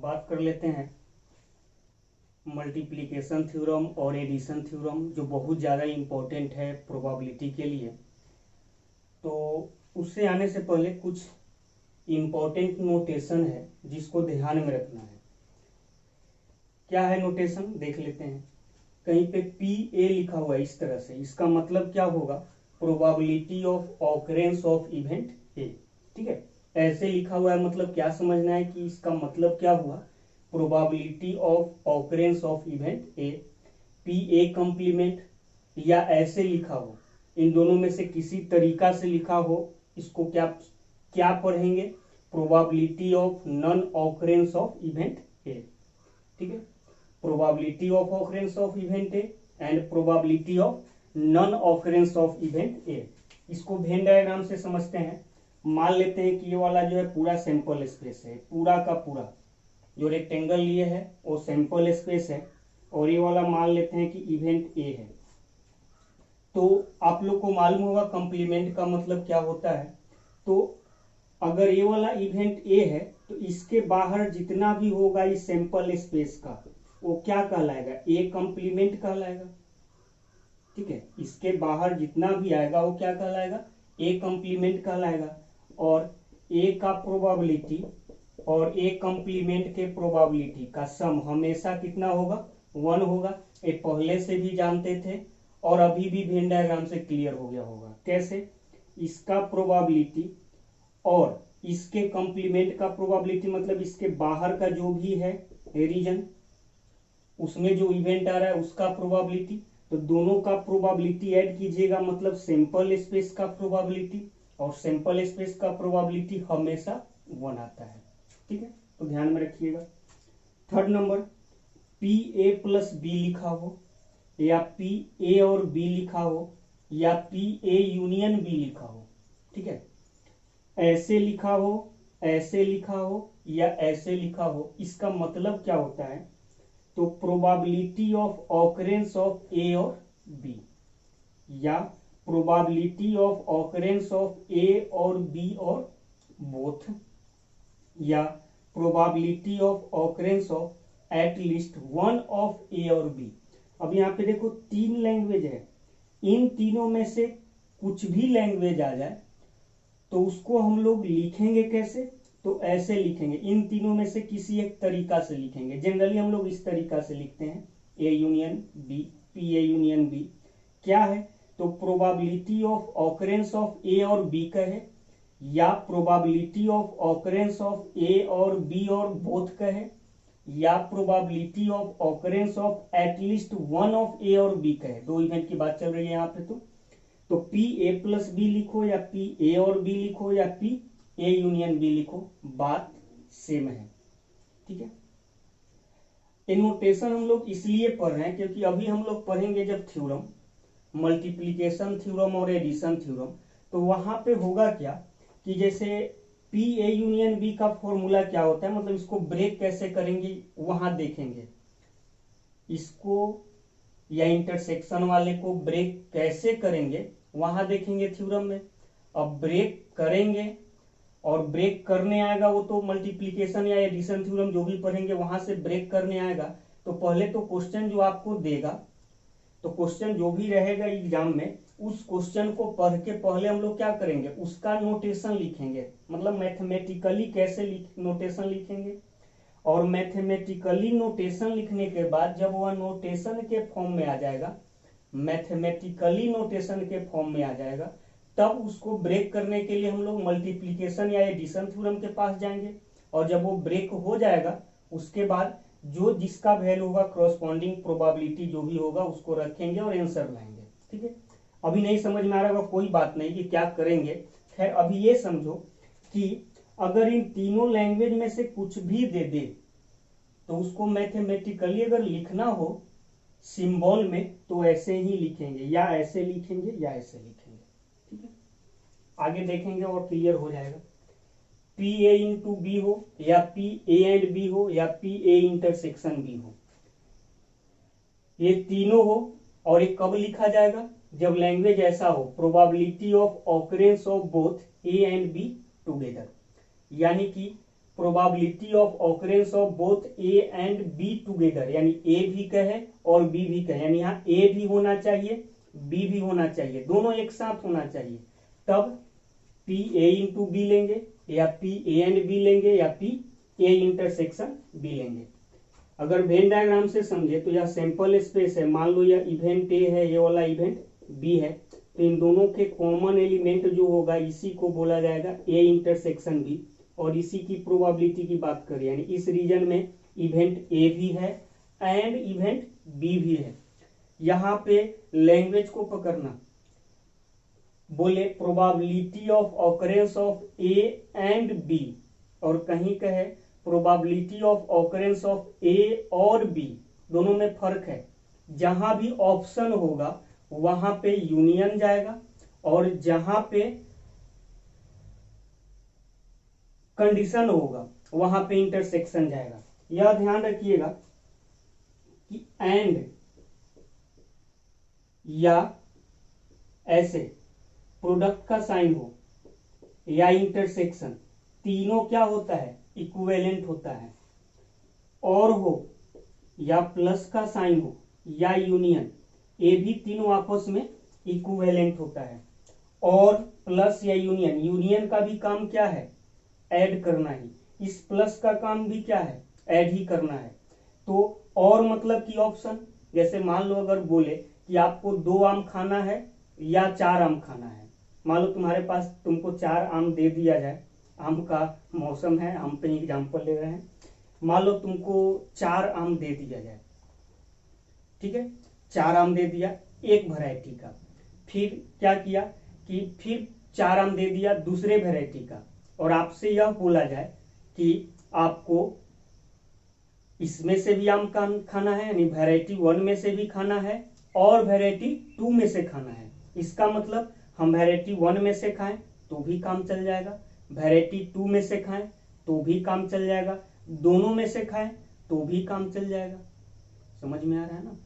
बात कर लेते हैं मल्टीप्लिकेशन थ्योरम और एडिशन थ्योरम, जो बहुत ज़्यादा इम्पोर्टेंट है प्रोबेबिलिटी के लिए। तो उससे आने से पहले कुछ इम्पोर्टेंट नोटेशन है जिसको ध्यान में रखना है। क्या है नोटेशन, देख लेते हैं। कहीं पे पी ए लिखा हुआ है इस तरह से, इसका मतलब क्या होगा, probability of occurrence of event ए। ठीक है, ऐसे लिखा हुआ है, मतलब क्या समझना है कि इसका मतलब क्या हुआ, probability of occurrence of event A, P A complement, या ऐसे लिखा हो, इन दोनों में से किसी तरीका से लिखा हो, इसको क्या क्या पढ़ेंगे, probability of non occurrence of event ए। ठीक है, probability of occurrence of event A and probability of non occurrence of event ए। इसको वेन डायग्राम से समझते हैं। मान लेते हैं कि ये वाला जो है पूरा सैंपल स्पेस है, पूरा का पूरा जो रेक्टेंगल लिए है वो सैंपल स्पेस है, और ये वाला मान लेते हैं कि इवेंट ए है। तो आप लोग को मालूम होगा कॉम्प्लीमेंट का मतलब क्या होता है। तो अगर ये वाला इवेंट ए है तो इसके बाहर जितना भी होगा इस सैंपल स्पेस का वो क्या कहलाएगा, ए कॉम्प्लीमेंट कहलाएगा। ठीक है, इसके बाहर जितना भी आएगा वो क्या कहलाएगा, ए कॉम्प्लीमेंट कहलाएगा। और ए का प्रोबेबिलिटी और ए कॉम्प्लीमेंट के प्रोबेबिलिटी का सम हमेशा कितना होगा, 1 होगा। ये पहले से भी जानते थे और अभी भी वेन डायग्राम से क्लियर हो गया होगा। कैसे, इसका प्रोबेबिलिटी और इसके कॉम्प्लीमेंट का प्रोबेबिलिटी, मतलब इसके बाहर का जो भी है रीजन, उसमें जो इवेंट आ रहा है उसका प्रोबेबिलिटी, तो दोनों का प्रोबेबिलिटी ऐड कीजिएगा, मतलब सैंपल स्पेस का प्रोबेबिलिटी, और सैंपल स्पेस का प्रोबेबिलिटी हमेशा 1 आता है। ठीक है, तो ध्यान में रखिएगा। Third number, P A plus B लिखा हो, या पी ए और बी लिखा हो, या पी ए यूनियन बी लिखा हो। ठीक है, ऐसे लिखा हो, ऐसे लिखा हो, या ऐसे लिखा हो, इसका मतलब क्या होता है, तो probability of occurrence of A और बी, या probability of occurrence of A और बी और बोथ, या probability of occurrence of at least one of A और बी। अब यहाँ पे देखो 3 लैंग्वेज है, इन तीनों में से कुछ भी लैंग्वेज आ जाए तो उसको हम लोग लिखेंगे कैसे, तो ऐसे लिखेंगे, इन तीनों में से किसी एक तरीका से लिखेंगे। जनरली हम लोग इस तरीका से लिखते हैं, A union B, P A union B. क्या है, तो probability of occurrence of A और बी का है, या probability of occurrence of A और बी और बोथ का है, या probability of occurrence of at least one of A और बी का है। 2 इवेंट की बात चल रही है यहाँ पे। तो पी ए प्लस बी लिखो, या पी ए और बी लिखो, या पी ए यूनियन बी लिखो, बात सेम है। ठीक है, ये नोटेशन हम लोग इसलिए पढ़ रहे हैं क्योंकि अभी हम लोग पढ़ेंगे जब थ्योरम, मल्टीप्लिकेशन थ्योरम और एडिशन थ्योरम, तो वहां पे होगा क्या कि जैसे पी ए यूनियन बी का फॉर्मूला क्या होता है, मतलब इसको ब्रेक कैसे करेंगे वहां देखेंगे, इसको या इंटरसेक्शन वाले को ब्रेक कैसे करेंगे वहां देखेंगे थ्योरम में। अब ब्रेक करेंगे और ब्रेक करने आएगा वो तो मल्टीप्लिकेशन या एडिशन थ्योरम जो भी पढ़ेंगे वहां से ब्रेक करने आएगा। तो पहले तो क्वेश्चन जो आपको देगा, तो क्वेश्चन जो भी रहेगा एग्जाम में, उस क्वेश्चन को पढ़ के पहले हम लोग क्या करेंगे, उसका नोटेशन लिखेंगे, मतलब मैथमेटिकली कैसे नोटेशन लिखेंगे। और मैथमेटिकली नोटेशन लिखने के बाद जब वह नोटेशन के फॉर्म में आ जाएगा, मैथमेटिकली नोटेशन के फॉर्म में आ जाएगा, तब उसको ब्रेक करने के लिए हम लोग मल्टीप्लिकेशन या एडिशन थ्योरम के पास जाएंगे। और जब वो ब्रेक हो जाएगा उसके बाद जो जिसका वैल्यू होगा, क्रॉसपॉन्डिंग प्रोबेबिलिटी जो भी होगा उसको रखेंगे और आंसर लाएंगे। ठीक है, अभी नहीं समझ में आ रहा होगा कोई बात नहीं कि क्या करेंगे। खैर अभी ये समझो कि अगर इन तीनों लैंग्वेज में से कुछ भी दे दे तो उसको मैथमेटिकली अगर लिखना हो सिंबल में तो ऐसे ही लिखेंगे, या ऐसे लिखेंगे या ऐसे लिखेंगे। ठीक है, आगे देखेंगे और क्लियर हो जाएगा। पी ए इंटू बी हो, या पी ए एंड बी हो, या पी ए इंटरसेक्शन बी हो, ये तीनों हो। और ये कब लिखा जाएगा, जब लैंग्वेज ऐसा हो, probability of occurrence of both A and be together, यानी कि probability of occurrence of both A and be together, यानी ए भी कहे और बी भी कहे, यानी यहाँ ए भी होना चाहिए बी भी होना चाहिए, दोनों एक साथ होना चाहिए, तब पी ए इंटू बी लेंगे या पी ए एंड बी लेंगे या पी ए इंटरसेक्शन बी लेंगे। अगर वेन डायग्राम से समझे तो यह सैंपल स्पेस है, मान लो यह इवेंट ए है, ये वाला इवेंट बी है, तो इन दोनों के कॉमन एलिमेंट जो होगा इसी को बोला जाएगा ए इंटरसेक्शन बी, और इसी की प्रोबेबिलिटी की बात करें, यानी इस रीजन में इवेंट ए भी है एंड इवेंट बी भी है। यहाँ पे लैंग्वेज को पकड़ना, बोले probability of occurrence of A and B, और कहीं कहे probability of occurrence of A और बी, दोनों में फर्क है। जहां भी ऑप्शन होगा वहां पे यूनियन जाएगा और जहां पे कंडीशन होगा वहां पे इंटरसेक्शन जाएगा। यह ध्यान रखिएगा कि एंड या ऐसे प्रोडक्ट का साइन हो या इंटरसेक्शन, तीनों क्या होता है इक्विवेलेंट होता है, और हो या प्लस का साइन हो या यूनियन, ये भी तीनों आपस में इक्विवेलेंट होता है। और प्लस या यूनियन, यूनियन का भी काम क्या है ऐड करना ही, इस प्लस का काम भी क्या है ऐड ही करना है। तो और मतलब कि ऑप्शन, जैसे मान लो अगर बोले कि आपको 2 आम खाना है या 4 आम खाना है, मान लो तुम्हारे पास तुमको 4 आम दे दिया जाए, आम का मौसम है, आम पे एग्जाम्पल ले रहे हैं, मान लो तुमको 4 आम दे दिया जाए, ठीक है 4 आम दे दिया एक वैरायटी का, फिर क्या किया कि फिर 4 आम दे दिया दूसरे वैरायटी का, और आपसे यह बोला जाए कि आपको इसमें से भी आम खाना है, यानी वैरायटी 1 में से भी खाना है और वैरायटी 2 में से खाना है। इसका मतलब हम वैरायटी 1 में से खाएं तो भी काम चल जाएगा, वैरायटी 2 में से खाएं तो भी काम चल जाएगा, दोनों में से खाएं तो भी काम चल जाएगा। समझ में आ रहा है ना?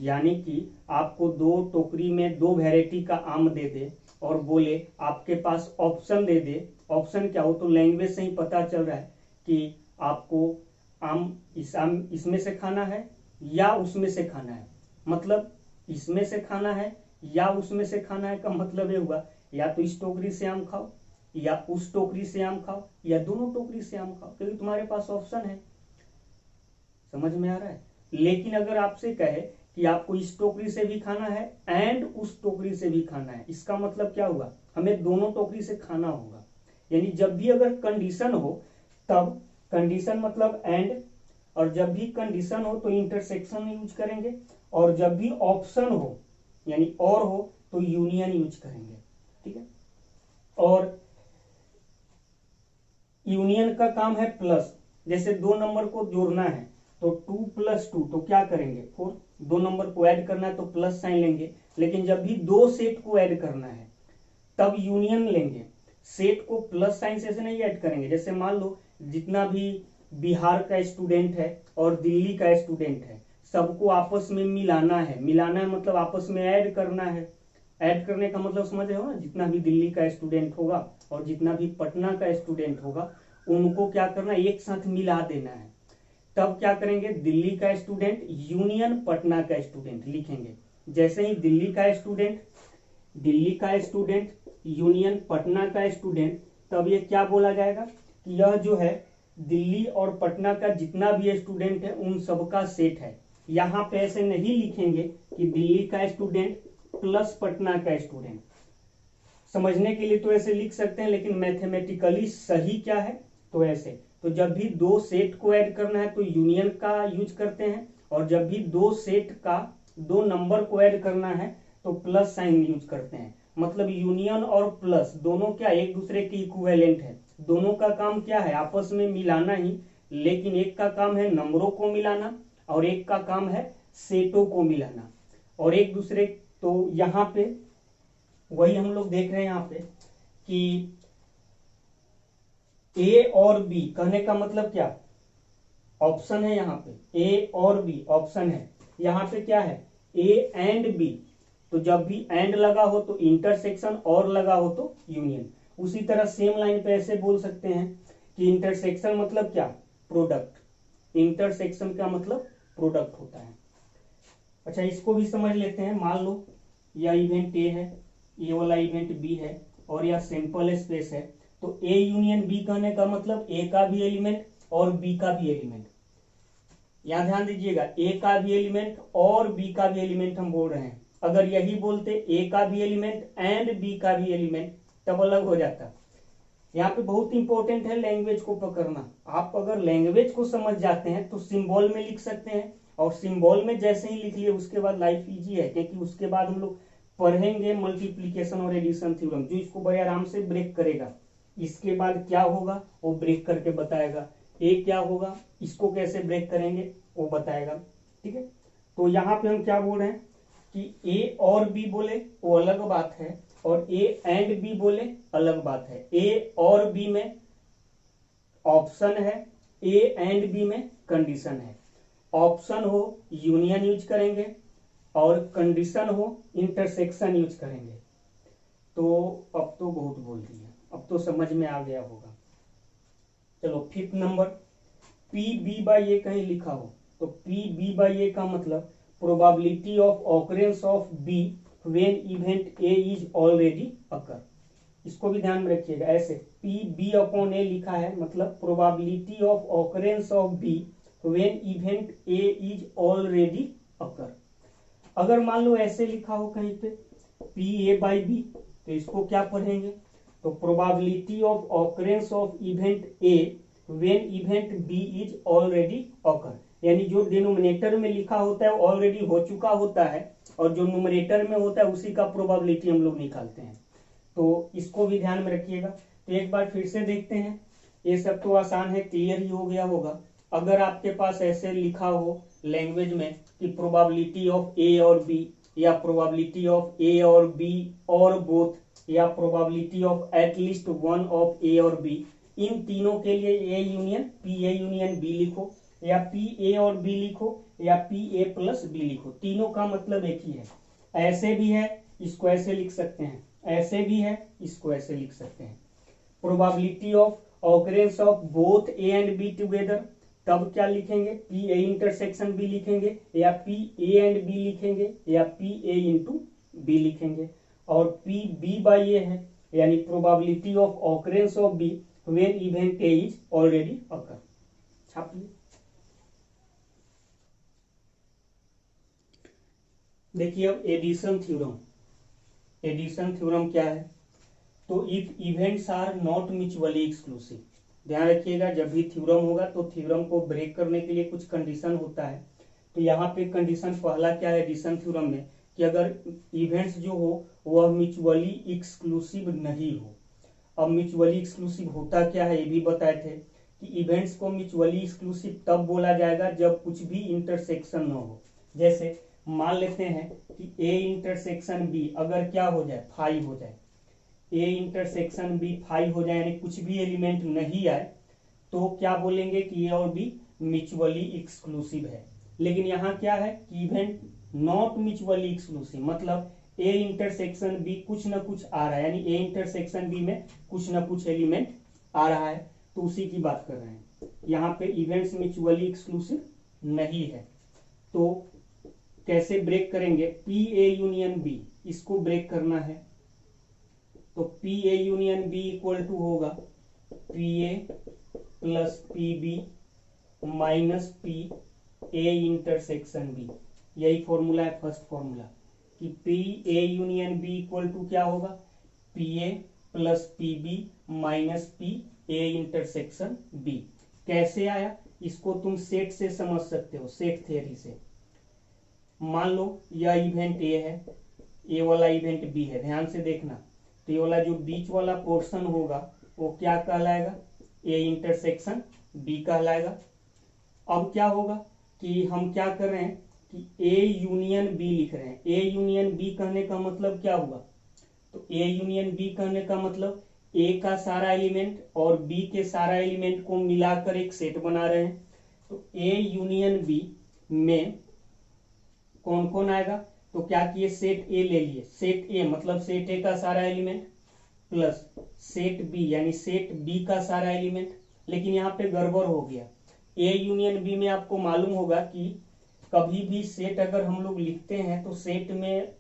यानी कि आपको 2 टोकरी में 2 वैरायटी का आम दे दे और बोले आपके पास ऑप्शन दे दे, ऑप्शन क्या हो तो लैंग्वेज से ही पता चल रहा है कि आपको आम इसमें से खाना है या उसमें से खाना है, मतलब इसमें से खाना है या उसमें से खाना है का मतलब ये हुआ या तो इस टोकरी से आम खाओ या उस टोकरी से आम खाओ या दोनों टोकरी से आम खाओ, क्योंकि तुम्हारे पास ऑप्शन है। समझ में आ रहा है? लेकिन अगर आपसे कहे कि आपको इस टोकरी से भी खाना है एंड उस टोकरी से भी खाना है, इसका मतलब क्या हुआ हमें दोनों टोकरी से खाना होगा। यानी जब भी अगर कंडीशन हो तब कंडीशन मतलब एंड, और जब भी कंडीशन हो तो इंटरसेक्शन यूज करेंगे, और जब भी ऑप्शन हो यानी और हो तो यूनियन यूज करेंगे। ठीक है, और यूनियन का काम है प्लस, जैसे 2 नंबर को जोड़ना है तो 2 + 2 तो क्या करेंगे 4, 2 नंबर को ऐड करना है तो प्लस साइन लेंगे। लेकिन जब भी 2 सेट को ऐड करना है तब यूनियन लेंगे, सेट को प्लस साइन से नहीं ऐड करेंगे। जैसे मान लो जितना भी बिहार का स्टूडेंट है और दिल्ली का स्टूडेंट है, सबको आपस में मिलाना है, मिलाना है मतलब आपस में ऐड करना है। ऐड करने का मतलब समझ रहे हो ना, जितना भी दिल्ली का स्टूडेंट होगा और जितना भी पटना का स्टूडेंट होगा उनको क्या करना है एक साथ मिला देना है। तब क्या करेंगे दिल्ली का स्टूडेंट यूनियन पटना का स्टूडेंट लिखेंगे। जैसे ही दिल्ली का स्टूडेंट यूनियन पटना का स्टूडेंट, तब ये क्या बोला जाएगा कि यह जो है दिल्ली और पटना का जितना भी स्टूडेंट है उन सबका सेट है। यहाँ पे ऐसे नहीं लिखेंगे कि दिल्ली का स्टूडेंट प्लस पटना का स्टूडेंट। समझने के लिए तो ऐसे लिख सकते हैं, लेकिन मैथमेटिकली सही क्या है तो ऐसे। तो जब भी 2 सेट को ऐड करना है तो यूनियन का यूज करते हैं, और जब भी 2 सेट का 2 नंबर को ऐड करना है तो प्लस साइन यूज करते हैं। मतलब यूनियन और प्लस दोनों क्या एक दूसरे के इक्विवेलेंट है, दोनों का काम क्या है आपस में मिलाना ही, लेकिन एक का काम है नंबरों को मिलाना और एक का काम है सेटों को मिलाना और एक दूसरे। तो यहाँ पे वही हम लोग देख रहे हैं यहाँ पे कि ए और बी कहने का मतलब क्या ऑप्शन है, यहाँ पे ए और बी ऑप्शन है। यहाँ पे क्या है ए एंड बी, तो जब भी एंड लगा हो तो इंटरसेक्शन और लगा हो तो यूनियन। उसी तरह सेम लाइन पे ऐसे बोल सकते हैं कि इंटरसेक्शन मतलब क्या, प्रोडक्ट। इंटरसेक्शन का मतलब प्रोडक्ट होता है। अच्छा, इसको भी समझ लेते हैं। मान लो यह इवेंट ए है, ये वाला इवेंट बी है, और यह सैंपल स्पेस है। तो ए यूनियन बी कहने का मतलब ए का भी एलिमेंट और बी का भी एलिमेंट। यहां ध्यान दीजिएगा, ए का भी एलिमेंट और बी का भी एलिमेंट हम बोल रहे हैं। अगर यही बोलते ए का भी एलिमेंट एंड बी का भी एलिमेंट, तब अलग हो जाता। यहाँ पे बहुत इंपॉर्टेंट है लैंग्वेज को पकड़ना। आप अगर लैंग्वेज को समझ जाते हैं तो सिंबल में लिख सकते हैं, और सिंबल में जैसे ही लिख लिए उसके बाद लाइफ इजी है, क्योंकि उसके बाद हम लोग पढ़ेंगे मल्टीप्लीकेशन और एडिशन थ्योरम, जो इसको बड़े आराम से ब्रेक करेगा। इसके बाद क्या होगा वो ब्रेक करके बताएगा, ए क्या होगा, इसको कैसे ब्रेक करेंगे वो बताएगा। ठीक है, तो यहाँ पे हम क्या बोल रहे हैं कि ए और बी बोले वो अलग बात है, और ए एंड बी बोले अलग बात है। ए और बी में ऑप्शन है, ए एंड बी में कंडीशन है। ऑप्शन हो यूनियन यूज करेंगे, और कंडीशन हो इंटरसेक्शन यूज करेंगे। तो अब तो बहुत बोल दिया, अब तो समझ में आ गया होगा। चलो 5th number, P B by A कहीं लिखा हो तो पी बी बाई ए का मतलब probability of occurrence of B when event A is already occur. इसको भी ध्यान में रखिएगा, ऐसे पी बी अपॉन ए लिखा है मतलब probability of occurrence of B when event A is already occur. अगर मान लो ऐसे लिखा हो कहीं पे पी ए बाई बी, तो इसको क्या पढ़ेंगे, तो probability of occurrence of event A when event B is already occur. यानी जो डिनोमिनेटर में लिखा होता है वो ऑलरेडी हो चुका होता है, और जो न्यूमरेटर में होता है उसी का प्रोबेबिलिटी हम लोग निकालते हैं। तो इसको भी ध्यान में रखिएगा। तो एक बार फिर से देखते हैं, ये सब तो आसान है, क्लियर ही हो गया होगा। अगर आपके पास ऐसे लिखा हो लैंग्वेज में कि प्रोबेबिलिटी ऑफ ए और बी, या प्रोबेबिलिटी ऑफ ए और बी और बोथ, या probability of at least one of A और बी, इन तीनों के लिए A union P A union B लिखो, या पी ए और बी लिखो, या पी ए प्लस बी लिखो। तीनों का मतलब एक ही है। ऐसे भी है, इसको ऐसे लिख सकते हैं, ऐसे भी है, इसको ऐसे लिख सकते हैं। Probability of occurrence of both A and be together, तब क्या लिखेंगे, पी ए इंटरसेक्शन बी लिखेंगे, या पी ए एंड बी लिखेंगे, या पी ए इंटू बी लिखेंगे। और पी बी बाई ए है, यानी probability of occurrence of B when event A is already occur. छाप लिए। देखिए अब एडिशन थ्योरम। एडिशन थ्योरम क्या है, तो if events are not mutually exclusive. ध्यान रखिएगा, जब भी थ्योरम होगा तो थ्योरम को ब्रेक करने के लिए कुछ कंडीशन होता है। तो यहाँ पे कंडीशन पहला क्या है एडिशन थ्योरम में, कि अगर इवेंट्स जो हो वह म्यूचुअली एक्सक्लूसिव नहीं हो। अब म्यूचुअली एक्सक्लूसिव होता क्या है ये भी बताए थे, कि इवेंट्स को म्यूचुअली एक्सक्लूसिव तब बोला जाएगा जब कुछ भी इंटरसेक्शन न हो। जैसे मान लेते हैं कि ए इंटरसेक्शन बी अगर क्या हो जाए, फाइव हो जाए, ए इंटरसेक्शन बी फाइव हो जाए, यानी कुछ भी एलिमेंट नहीं आए, तो क्या बोलेंगे कि ए और बी म्यूचुअली एक्सक्लूसिव है। लेकिन यहाँ क्या है कि इवेंट नॉट म्यूचुअली एक्सक्लूसिव, मतलब ए इंटरसेक्शन बी कुछ ना कुछ आ रहा है, यानी ए इंटरसेक्शन बी में कुछ ना कुछ एलिमेंट आ रहा है, तो उसी की बात कर रहे हैं। यहाँ पे इवेंट्स म्यूचुअली एक्सक्लूसिव नहीं है। तो कैसे ब्रेक करेंगे, पी ए यूनियन बी, इसको ब्रेक करना है। तो P A union B equal to होगा P A plus P B minus P A intersection B. यही फॉर्मूला है, फर्स्ट फॉर्मूला, कि P A union B equal to क्या होगा, P A plus P B minus P A intersection B. कैसे आया, इसको तुम सेट से समझ सकते हो, सेट थ्योरी से। मान लो यह इवेंट ए है, ए वाला इवेंट बी है, ध्यान से देखना। तो ये वाला जो बीच वाला पोर्शन होगा वो क्या कहलाएगा, ए इंटरसेक्शन बी कहलाएगा। अब क्या होगा कि हम क्या कर रहे हैं कि ए यूनियन बी लिख रहे हैं। ए यूनियन बी कहने का मतलब क्या हुआ, तो ए यूनियन बी कहने का मतलब ए का सारा एलिमेंट और बी के सारा एलिमेंट को मिलाकर एक सेट बना रहे हैं। तो ए यूनियन बी में कौन कौन आएगा, तो क्या किए, सेट ए ले लिए। सेट ए मतलब सेट ए का सारा एलिमेंट प्लस सेट बी यानी सेट बी का सारा एलिमेंट लेकिन यहाँ पे गड़बड़ हो गया। ए यूनियन बी में आपको मालूम होगा कि कभी भी सेट अगर हम लोग लिखते हैं तो सेट में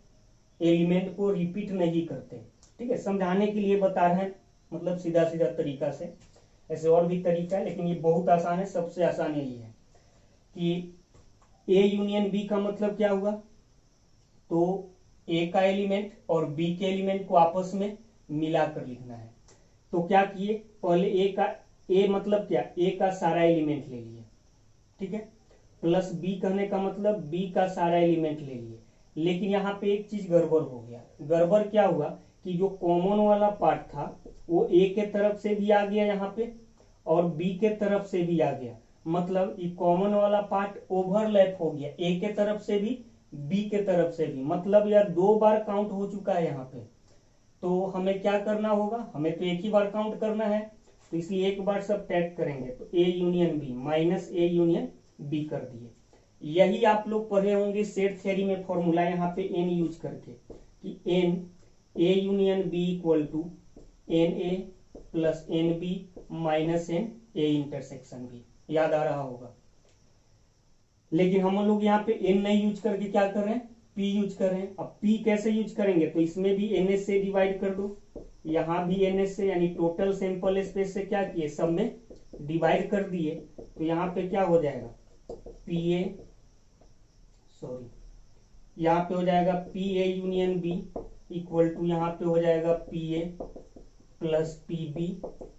एलिमेंट को रिपीट नहीं करते। ठीक है, समझाने के लिए बता रहे हैं, मतलब सीधा सीधा तरीका से। ऐसे और भी तरीका है लेकिन ये बहुत आसान है, सबसे आसान यही है कि ए यूनियन बी का मतलब क्या हुआ, तो ए का एलिमेंट और बी के एलिमेंट को आपस में मिलाकर लिखना है। तो क्या किए, पहले ए मतलब क्या, ए का सारा एलिमेंट ले लिए, ठीक है, प्लस बी कहने का मतलब बी का सारा एलिमेंट ले लिए। लेकिन यहाँ पे एक चीज गड़बड़ हो गया। गड़बड़ क्या हुआ कि जो कॉमन वाला पार्ट था वो ए के तरफ से भी आ गया यहाँ पे और बी के तरफ से भी आ गया। मतलब ये कॉमन वाला पार्ट ओवरलैप हो गया, ए के तरफ से भी बी के तरफ से भी, मतलब यह 2 बार काउंट हो चुका है यहाँ पे। तो हमें क्या करना होगा, हमें तो एक ही बार काउंट करना है, तो इसलिए एक बार सब टैग करेंगे। तो A union B minus A union B कर दिए। यही आप लोग पढ़े होंगे सेट थ्योरी में फॉर्मूला, यहाँ पे एन यूज करके कि n A union B equal to n A plus n B minus n A intersection B, याद आ रहा होगा। लेकिन हम लोग यहाँ पे एन नहीं यूज करके क्या कर रहे हैं, पी यूज कर रहे हैं। अब पी कैसे यूज करेंगे, तो इसमें भी एन एस से डिवाइड कर दो, यहाँ भी एन एस से, यानी टोटल सैंपल स्पेस से क्या किए, सब में डिवाइड कर दिए। तो यहाँ पे क्या हो जाएगा, पी ए सॉरी यहाँ पे हो जाएगा P A union B equal to यहाँ पे हो जाएगा P A plus P B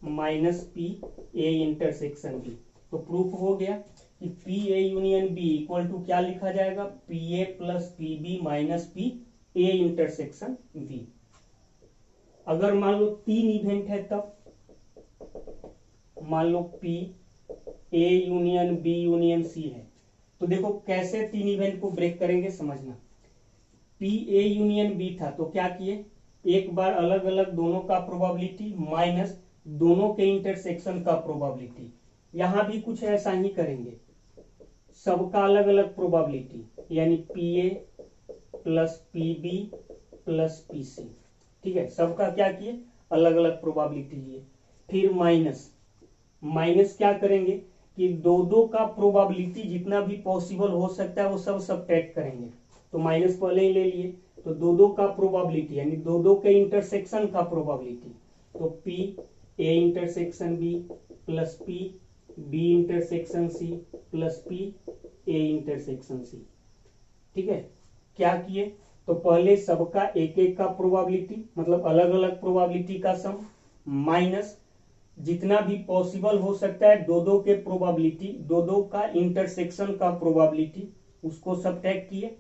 minus P A intersection B. तो प्रूफ हो गया कि P A union B equal to क्या लिखा जाएगा, P A plus P B minus P A intersection B. अगर मान लो 3 इवेंट है तब, मान लो P A union B union C है, तो देखो कैसे 3 इवेंट को ब्रेक करेंगे, समझना। पी ए यूनियन बी था तो क्या किए, एक बार अलग अलग दोनों का प्रोबेबिलिटी माइनस दोनों के इंटरसेक्शन का प्रोबेबिलिटी। यहां भी कुछ ऐसा ही करेंगे, सबका अलग अलग प्रोबेबिलिटी, यानी P A plus P B plus P C. ठीक है, सबका क्या किए, अलग अलग प्रोबेबिलिटी लिए। फिर माइनस क्या करेंगे कि दो का प्रोबेबिलिटी जितना भी पॉसिबल हो सकता है वो सब सबट्रैक्ट करेंगे। तो माइनस पहले ही ले लिए, तो दो का प्रोबेबिलिटी यानी दो के इंटरसेक्शन का प्रोबेबिलिटी, तो P A intersection B plus P B intersection C plus P A intersection C. ठीक है, क्या किए, तो पहले सबका एक एक का प्रोबेबिलिटी मतलब अलग अलग प्रोबेबिलिटी का सम माइनस जितना भी पॉसिबल हो सकता है दो के प्रोबेबिलिटी, दो का इंटरसेक्शन का प्रोबेबिलिटी, उसको सबट्रैक्ट किए।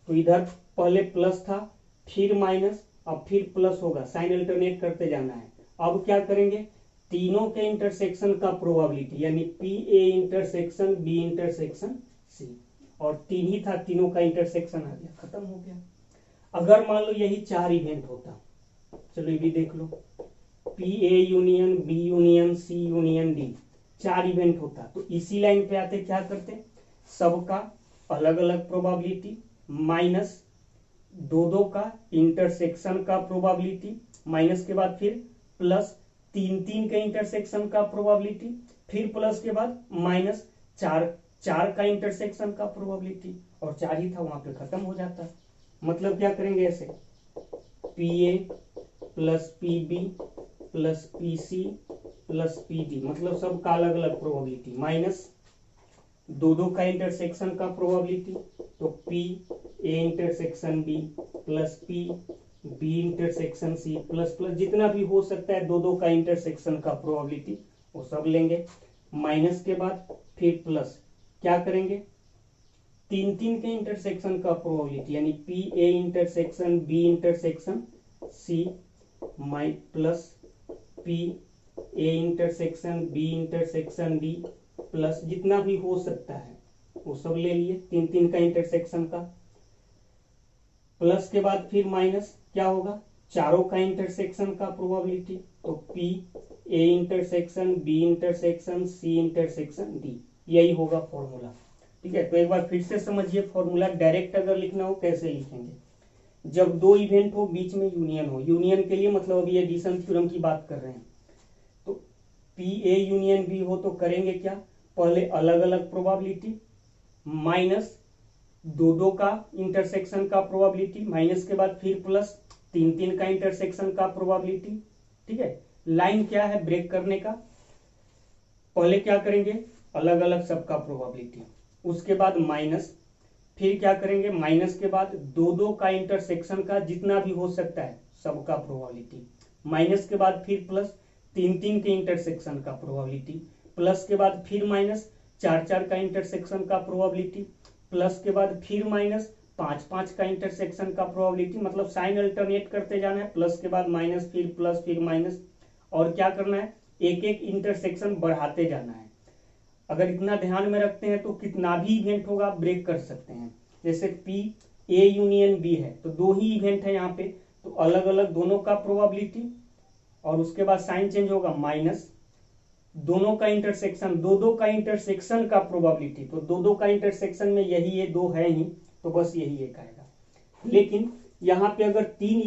तो इधर पहले प्लस था फिर माइनस, अब फिर प्लस होगा, साइन अल्टरनेट करते जाना है। अब क्या करेंगे, तीनों के इंटरसेक्शन का प्रोबेबिलिटी यानी P A intersection B intersection C, और 3 ही था, तीनों का इंटरसेक्शन आ गया, खत्म हो गया। अगर मान लो यही 4 इवेंट होता, चलो ये भी देख लो, P A union B union C union D 4 event होता, तो इसी लाइन पे आते क्या करते, सबका अलग अलग प्रोबेबिलिटी माइनस दो का इंटरसेक्शन का प्रोबेबिलिटी, माइनस के बाद फिर प्लस 3 के इंटरसेक्शन का प्रोबेबिलिटी, फिर प्लस के बाद माइनस 4 का इंटरसेक्शन का प्रोबेबिलिटी, और 4 ही था वहां पे, खत्म हो जाता। मतलब क्या करेंगे, ऐसे P A plus P B plus P C plus P D, मतलब सबका अलग अलग प्रोबेबिलिटी माइनस दो का इंटरसेक्शन का प्रोबेबिलिटी, तो P A intersection B plus P B intersection C plus plus जितना भी हो सकता है दो का इंटरसेक्शन का प्रोबेबिलिटी वो सब लेंगे, माइनस के बाद फिर प्लस क्या करेंगे, 3 के इंटरसेक्शन का प्रोबेबिलिटी यानी P A intersection B intersection C माइ plus P A intersection B intersection D plus जितना भी हो सकता है वो सब ले लिए, 3 का इंटरसेक्शन का, प्लस के बाद फिर माइनस क्या होगा, चारों का इंटरसेक्शन का प्रोबेबिलिटी, तो P A intersection B intersection C intersection D, यही होगा फॉर्मूला। ठीक है, तो एक बार फिर से समझिए फॉर्मूला, डायरेक्ट अगर लिखना हो कैसे लिखेंगे, जब 2 इवेंट हो बीच में यूनियन हो, यूनियन के लिए मतलब अभी एडिशन थ्योरम की बात कर रहे हैं, तो पी ए यूनियन बी हो तो करेंगे क्या, पहले अलग अलग प्रोबेबिलिटी माइनस दो दो का इंटरसेक्शन का प्रोबेबिलिटी, माइनस के बाद फिर प्लस तीन तीन का इंटरसेक्शन का प्रोबेबिलिटी। ठीक है, लाइन क्या है ब्रेक करने का, पहले क्या करेंगे अलग अलग सबका प्रोबेबिलिटी, उसके बाद माइनस, फिर क्या करेंगे माइनस के बाद दो दो का इंटरसेक्शन का जितना भी हो सकता है सबका प्रोबेबिलिटी, माइनस के बाद फिर प्लस तीन तीन के इंटरसेक्शन का प्रोबेबिलिटी, प्लस के बाद फिर माइनस चार चार का इंटरसेक्शन का प्रोबेबिलिटी, प्लस के बाद फिर माइनस पांच पांच का इंटरसेक्शन का प्रोबेबिलिटी, मतलब साइन अल्टरनेट करते जाना है, प्लस के बाद माइनस फिर प्लस फिर माइनस, और क्या करना है एक एक इंटरसेक्शन बढ़ाते जाना है। अगर इतना ध्यान में रखते हैं तो कितना भी इवेंट होगा आप ब्रेक कर सकते हैं। जैसे पी ए यूनियन बी है तो दो ही इवेंट है यहाँ पे, तो अलग अलग दोनों का प्रोबेबिलिटी और उसके बाद साइन चेंज होगा माइनस दोनों का इंटरसेक्शन, दो दो का इंटरसेक्शन का प्रोबेबिलिटी, तो दो दो का इंटरसेक्शन में यही ये दो है ही तो बस यही एक आएगा। लेकिन यहाँ पे अगर तीन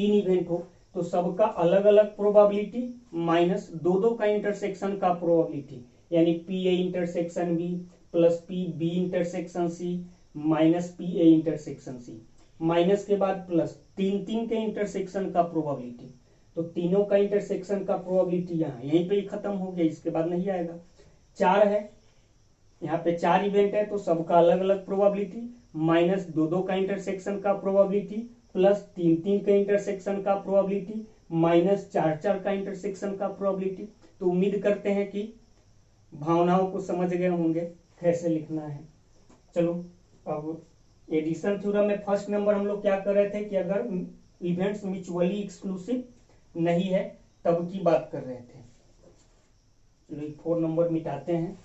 इवेंट हो तो सबका अलग अलग प्रोबेबिलिटी माइनस दो दो का इंटरसेक्शन का प्रोबेबिलिटी, यानी P A intersection B plus P B intersection C minus P A intersection C, minus के बाद प्लस तीन तीन के इंटरसेक्शन का प्रोबेबिलिटी, तो तीनों का इंटरसेक्शन का प्रोबेबिलिटी यहाँ यहीं पे ही खत्म हो गया, इसके बाद नहीं आएगा। चार है यहाँ पे चार इवेंट है तो सबका अलग अलग प्रोबेबिलिटी माइनस दो दो का इंटरसेक्शन का प्रोबेबिलिटी प्लस तीन तीन का इंटरसेक्शन का प्रोबेबिलिटी माइनस चार चार का इंटरसेक्शन का प्रोबेबिलिटी। तो उम्मीद करते हैं कि भावनाओं को समझ गए होंगे कैसे लिखना है। चलो अब एडिशन थ्योरम में फर्स्ट नंबर हम लोग क्या कर रहे थे कि अगर इवेंट्स म्यूचुअली एक्सक्लूसिव नहीं है तब की बात कर रहे थे। चलो 4 नंबर मिटाते हैं,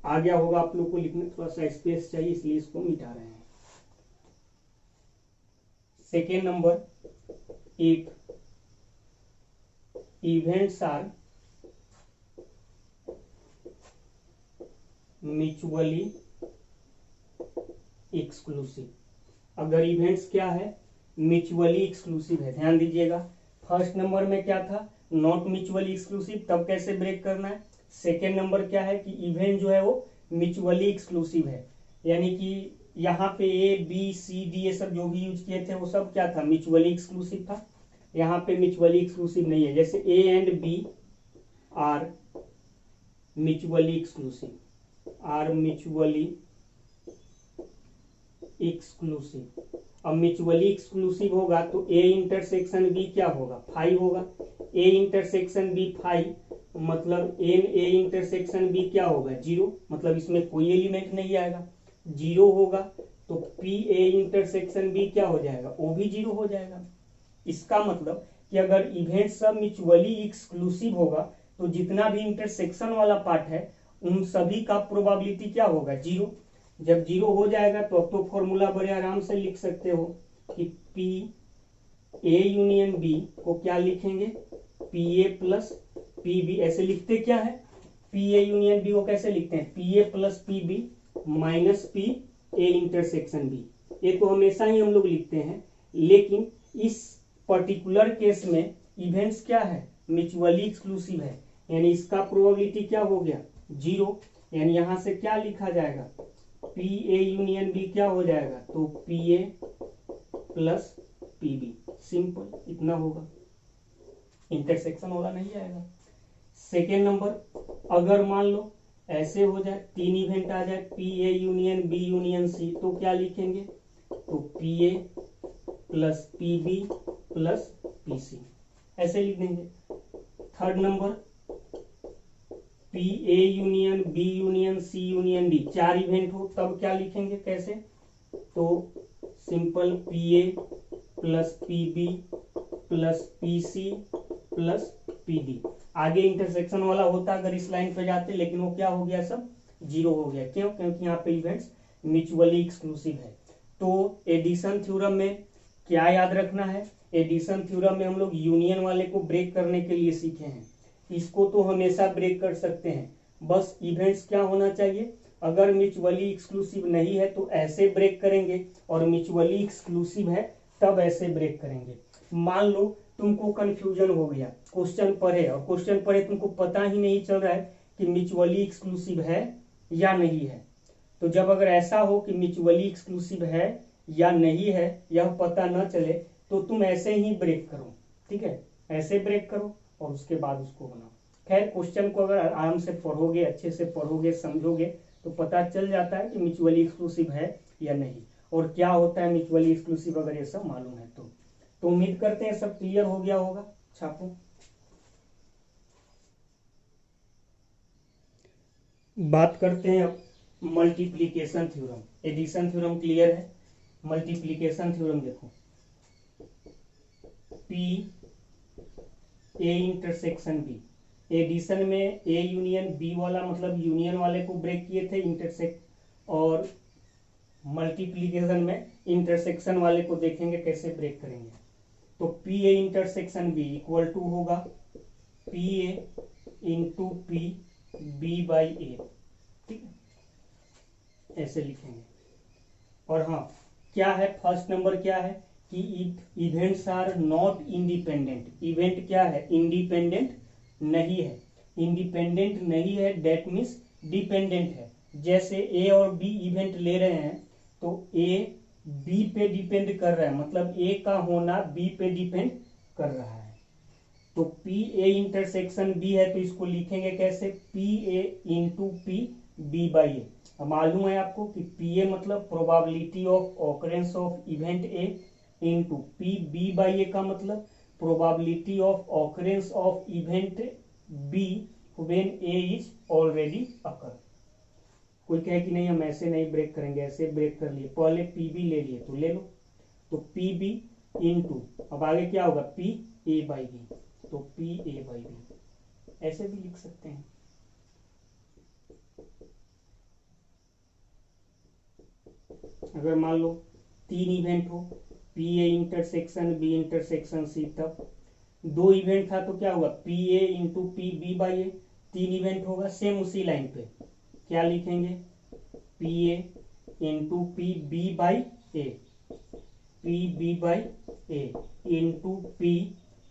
आ गया होगा आप लोग को, लिखने थोड़ा सा स्पेस चाहिए इसलिए इसको मिटा रहे हैं। Second number, if events are mutually exclusive, अगर इवेंट्स क्या है म्यूचुअली एक्सक्लूसिव है। ध्यान दीजिएगा फर्स्ट नंबर में क्या था नॉट म्यूचुअली एक्सक्लूसिव, तब कैसे ब्रेक करना है। सेकेंड नंबर क्या है कि इवेंट जो है वो म्यूचुअली एक्सक्लूसिव है, यानी कि यहाँ पे ए बी सी डी ये सब जो भी यूज किए थे वो सब क्या था म्यूचुअली एक्सक्लूसिव था। यहाँ पे म्यूचुअली एक्सक्लूसिव नहीं है, जैसे A and B are mutually exclusive, are mutually exclusive. अब म्यूचुअली एक्सक्लूसिव होगा तो ए इंटरसेक्शन बी क्या होगा फाई होगा, ए इंटरसेक्शन बी फाई मतलब एन ए इंटरसेक्शन बी क्या होगा जीरो, मतलब इसमें कोई एलिमेंट नहीं आएगा, जीरो होगा तो पी ए इंटरसेक्शन बी क्या हो जाएगा वो भी जीरो हो जाएगा। इसका मतलब कि अगर इवेंट सब म्यूचुअली एक्सक्लूसिव होगा तो जितना भी इंटरसेक्शन वाला पार्ट है उन सभी का प्रोबेबिलिटी क्या होगा जीरो। जब जीरो हो जाएगा तो अब तो फॉर्मूला बड़े आराम से लिख सकते हो कि पी ए यूनियन बी को क्या लिखेंगे P A plus P B, ऐसे लिखते क्या है पी ए यूनियन बी को कैसे लिखते हैं P A plus P B minus P A intersection B, ये तो हमेशा ही हम लोग लिखते हैं। लेकिन इस पर्टिकुलर केस में इवेंट्स क्या है म्यूचुअली एक्सक्लूसिव है, यानी इसका प्रोबेबिलिटी क्या हो गया जीरो, यानी यहां से क्या लिखा जाएगा पी ए यूनियन बी क्या हो जाएगा तो P A plus P B, simple इतना होगा, इंटरसेक्शन वाला नहीं आएगा। सेकेंड नंबर, अगर मान लो ऐसे हो जाए तीन इवेंट आ जाए P A union B union C तो क्या लिखेंगे तो P A plus P B plus P C, ऐसे लिख देंगे। Third number, P A union B union C union D चार इवेंट हो तब क्या लिखेंगे कैसे तो simple P A plus P B plus P C plus P D. आगे इंटरसेक्शन वाला होता अगर इस लाइन पे जाते, लेकिन वो क्या हो गया सब जीरो हो गया, क्यों क्योंकि यहाँ पे इवेंट्स म्यूचुअली एक्सक्लूसिव है। तो एडिशन थ्योरम में क्या याद रखना है, एडिशन थ्योरम में हम लोग यूनियन वाले को ब्रेक करने के लिए सीखे हैं, इसको तो हमेशा ब्रेक कर सकते हैं, बस इवेंट्स क्या होना चाहिए अगर म्यूचुअली एक्सक्लूसिव नहीं है तो ऐसे ब्रेक करेंगे और म्यूचुअली एक्सक्लूसिव है तब ऐसे ब्रेक करेंगे। मान लो तुमको कंफ्यूजन हो गया, क्वेश्चन पढ़े और क्वेश्चन पढ़े तुमको पता ही नहीं चल रहा है कि म्यूचुअली एक्सक्लूसिव है या नहीं है। तो जब अगर ऐसा हो कि म्यूचुअली एक्सक्लूसिव है या नहीं है यह पता न चले तो तुम ऐसे ही ब्रेक करो, ठीक है, ऐसे ब्रेक करो और उसके बाद उसको बनाओ। खैर क्वेश्चन को अगर आराम से पढ़ोगे, अच्छे से पढ़ोगे, समझोगे तो पता चल जाता है कि म्यूचुअली एक्सक्लूसिव है या नहीं और क्या होता है म्यूचुअली एक्सक्लूसिव, अगर ये सब मालूम है तो उम्मीद करते हैं सब क्लियर हो गया होगा। छापो। बात करते हैं अब multiplication theorem. Addition theorem clear है, मल्टीप्लीकेशन थ्योरम देखो, P A intersection B. Addition में ए यूनियन बी वाला मतलब यूनियन वाले को ब्रेक किए थे इंटरसेक्ट, और मल्टीप्लीकेशन में इंटरसेक्शन वाले को देखेंगे कैसे ब्रेक करेंगे। तो P A intersection B equal to होगा P A into P B by A, ठीक है, ऐसे लिखेंगे। और हाँ क्या है, फर्स्ट नंबर क्या है कि events are not independent. Event क्या है, इंडिपेंडेंट नहीं है। इंडिपेंडेंट नहीं है डेट मीन्स डिपेंडेंट है। जैसे ए और बी इवेंट ले रहे हैं तो ए बी पे डिपेंड कर रहा है, मतलब ए का होना बी पे डिपेंड कर रहा है। तो पी ए इंटरसेक्शन बी है तो इसको लिखेंगे कैसे, P A into P B by A. अब मालूम है आपको कि पी ए मतलब probability of occurrence of event A into P B by A का मतलब probability of occurrence of event B when A is already occur. कोई कहे कि नहीं हम ऐसे नहीं ब्रेक करेंगे, ऐसे ब्रेक कर लिए, पहले पी बी ले लिए तो ले लो, तो पी बी इंटू अब आगे क्या होगा पी ए बाई बी, तो पी ए बाई बी ऐसे भी लिख सकते हैं। अगर मान लो तीन इवेंट हो, P A intersection B intersection C, तब दो इवेंट था तो क्या हुआ P A into P B by A, तीन इवेंट होगा सेम उसी लाइन पे, क्या लिखेंगे P A into P B by A, P B by A into P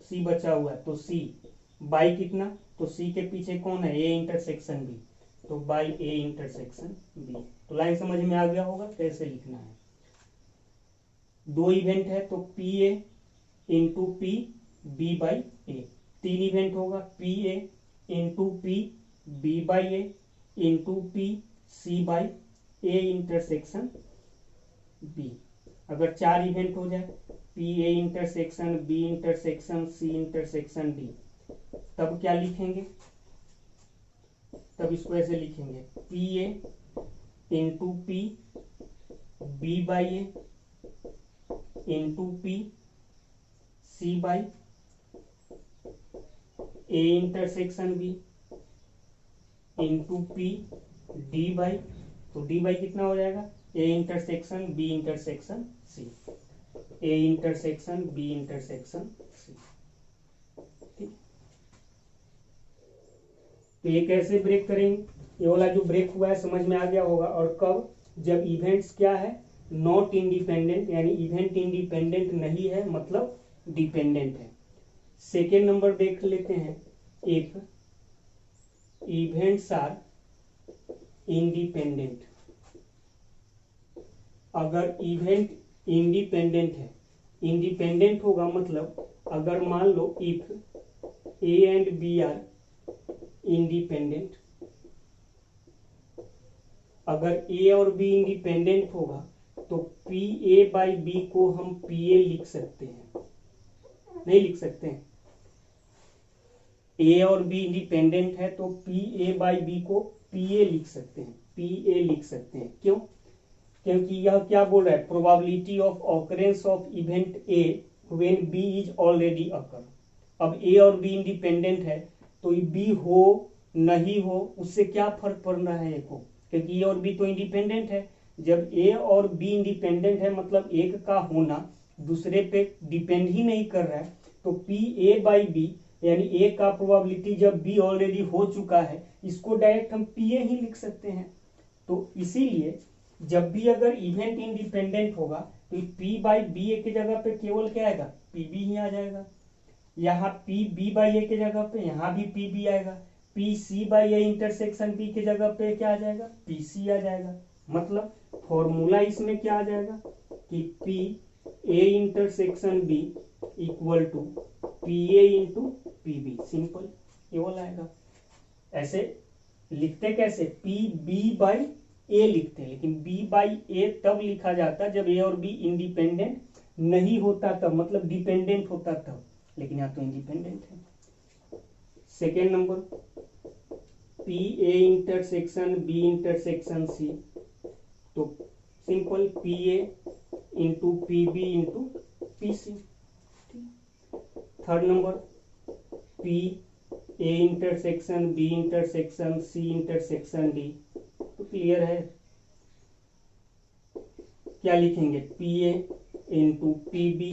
C बचा हुआ है तो सी बाई कितना, तो सी के पीछे कौन है ए इंटरसेक्शन बी, तो बाई ए इंटरसेक्शन बी। तो लाइन समझ में आ गया होगा कैसे लिखना है। दो इवेंट है तो P A into P B by A, तीन इवेंट होगा P A into P B by A into P C by A intersection B. अगर चार इवेंट हो जाए P A intersection B intersection C intersection D, तब क्या लिखेंगे, तब इसको ऐसे लिखेंगे P A into P B by A into P C by A intersection B into P D by, तो डी बाई कितना हो जाएगा A intersection B intersection C, A intersection B intersection C, ठीक। तो ये कैसे ब्रेक करेंगे, ये वाला जो ब्रेक हुआ है समझ में आ गया होगा। और कब, जब इवेंट्स क्या है नॉट इंडिपेंडेंट, यानी इवेंट इंडिपेंडेंट नहीं है मतलब डिपेंडेंट है। सेकेंड नंबर देख लेते हैं, इफ इवेंट्स आर इंडिपेंडेंट। अगर इवेंट इंडिपेंडेंट है, इंडिपेंडेंट होगा मतलब अगर मान लो if A and B are independent, अगर ए और बी इंडिपेंडेंट होगा तो पी ए बाई बी को हम पी ए लिख सकते हैं, नहीं लिख सकते हैं, ए और बी इंडिपेंडेंट है तो पी ए बाई बी को पी ए लिख सकते हैं, पी ए लिख सकते हैं। क्यों, क्योंकि यह क्या बोल रहा है probability of occurrence of event A when B is already occur. अब ए और बी इंडिपेंडेंट है तो बी हो नहीं हो उससे क्या फर्क पड़ रहा है को, क्योंकि ए और बी तो इंडिपेंडेंट है। जब ए और बी इंडिपेंडेंट है मतलब एक का होना दूसरे पे डिपेंड ही नहीं कर रहा है, तो पी ए बाई बी यानी ए का प्रोबेबिलिटी जब बी ऑलरेडी हो चुका है इसको डायरेक्ट हम पी ए ही लिख सकते हैं। तो इसीलिए जब भी अगर इवेंट इंडिपेंडेंट होगा तो पी बाई बी ए की जगह पे केवल क्या आएगा पी बी ही आ जाएगा। यहाँ पी बी बाई ए के जगह पे यहाँ भी पी बी आएगा, P C by A intersection B के जगह पे क्या आ जाएगा, पी सी आ जाएगा। मतलब फॉर्मूला इसमें क्या आ जाएगा कि P A intersection B equal to P A into P B. Simple ये वाला आएगा। ऐसे लिखते कैसे, पी बी बाई ए लिखते हैं, लेकिन बी बाई ए तब लिखा जाता जब ए और बी इंडिपेंडेंट नहीं होता तब, मतलब डिपेंडेंट होता तब, लेकिन यहाँ तो इंडिपेंडेंट है। Second number, P A intersection B intersection C, तो simple P A into P B into P C. Third number, P A intersection B intersection C intersection D, तो क्लियर है, क्या लिखेंगे, P A into P B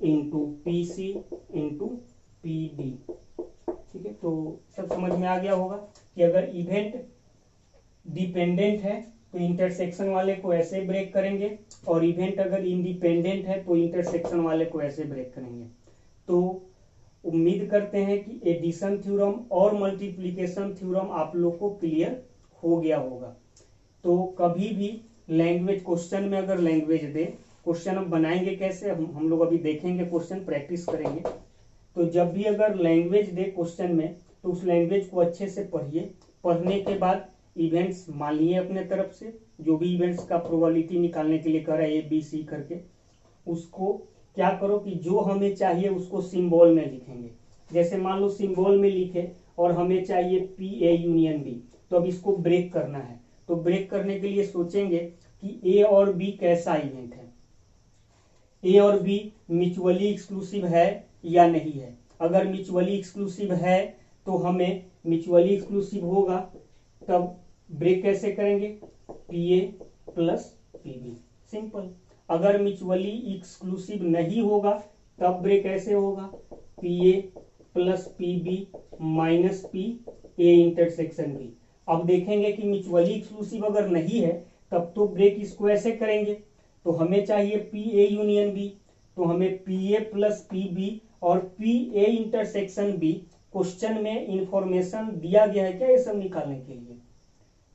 into P C into P D. ठीक है, तो सब समझ में आ गया होगा कि अगर इवेंट डिपेंडेंट है तो इंटरसेक्शन वाले को ऐसे ब्रेक करेंगे, और इवेंट अगर इंडिपेंडेंट है तो इंटरसेक्शन वाले को ऐसे ब्रेक करेंगे। तो उम्मीद करते हैं कि एडिशन थ्योरम और मल्टीप्लिकेशन थ्योरम आप लोग को क्लियर हो गया होगा। तो कभी भी लैंग्वेज क्वेश्चन में अगर लैंग्वेज दे, क्वेश्चन हम बनाएंगे कैसे, हम लोग अभी देखेंगे, क्वेश्चन प्रैक्टिस करेंगे। तो जब भी अगर लैंग्वेज दे क्वेश्चन में तो उस लैंग्वेज को अच्छे से पढ़िए। पढ़ने के बाद इवेंट्स मान लिए अपने तरफ से, जो भी इवेंट्स का प्रोबेबिलिटी निकालने के लिए करा ए बी सी करके, उसको क्या करो कि जो हमें चाहिए उसको सिंबल में लिखेंगे। जैसे मान लो सिंबल में लिखे और हमें चाहिए पी ए यूनियन बी, तो अब इसको ब्रेक करना है। तो ब्रेक करने के लिए सोचेंगे कि ए और बी कैसा इवेंट है, ए और बी म्यूचुअली एक्सक्लूसिव है या नहीं है। अगर म्यूचुअली एक्सक्लूसिव है तो हमें म्यूचुअली एक्सक्लूसिव होगा तब ब्रेक कैसे करेंगे, P A plus P B, simple. अगर म्यूचुअली एक्सक्लूसिव नहीं होगा तब ब्रेक कैसे होगा, P A plus P B minus P A intersection B. अब देखेंगे कि म्यूचुअली एक्सक्लूसिव अगर नहीं है तब तो ब्रेक इसको ऐसे करेंगे। तो हमें चाहिए पी ए यूनियन बी, तो हमें P A plus P B और P A intersection B, question में इंफॉर्मेशन दिया गया है क्या ये सब निकालने के लिए।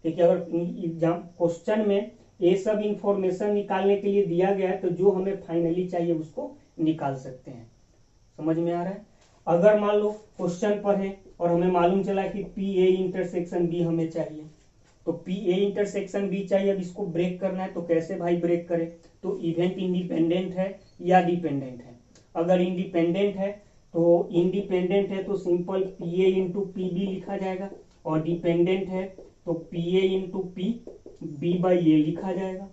ठीक है, अगर एग्जाम क्वेश्चन में ये सब इंफॉर्मेशन निकालने के लिए दिया गया है तो जो हमें फाइनली चाहिए उसको निकाल सकते हैं। समझ में आ रहा है। अगर मान लो क्वेश्चन पढ़े और हमें मालूम चला कि पी ए इंटरसेक्शन बी हमें चाहिए, तो पी ए इंटरसेक्शन बी चाहिए, अब इसको ब्रेक करना है तो कैसे भाई ब्रेक करें, तो इवेंट इंडिपेंडेंट है या डिपेंडेंट है। अगर इंडिपेंडेंट है तो simple P A into P B लिखा जाएगा, और डिपेंडेंट है तो P A into P B by A लिखा जाएगा।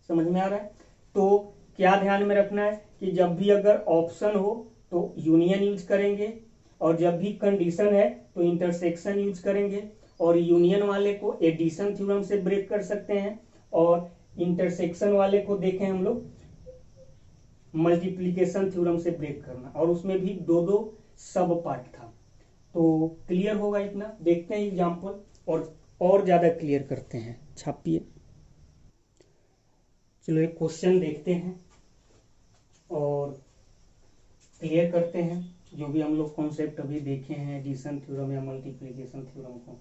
समझ में आ रहा है। तो क्या ध्यान में रखना है कि जब भी अगर ऑप्शन हो तो यूनियन यूज करेंगे, और जब भी कंडीशन है तो इंटरसेक्शन यूज करेंगे। और यूनियन वाले को एडिशन थ्योरम से ब्रेक कर सकते हैं, और इंटरसेक्शन वाले को देखें हम लोग मल्टीप्लिकेशन थ्योरम से ब्रेक करना, और उसमें भी दो दो सब पार्ट था। तो क्लियर होगा इतना। देखते हैं एग्जाम्पल और ज्यादा क्लियर करते हैं। छापिए, चलो एक क्वेश्चन देखते हैं और क्लियर करते हैं जो भी हम लोग कॉन्सेप्ट अभी देखे हैं एडिशन थ्योरम या मल्टीप्लिकेशन थ्योरम को।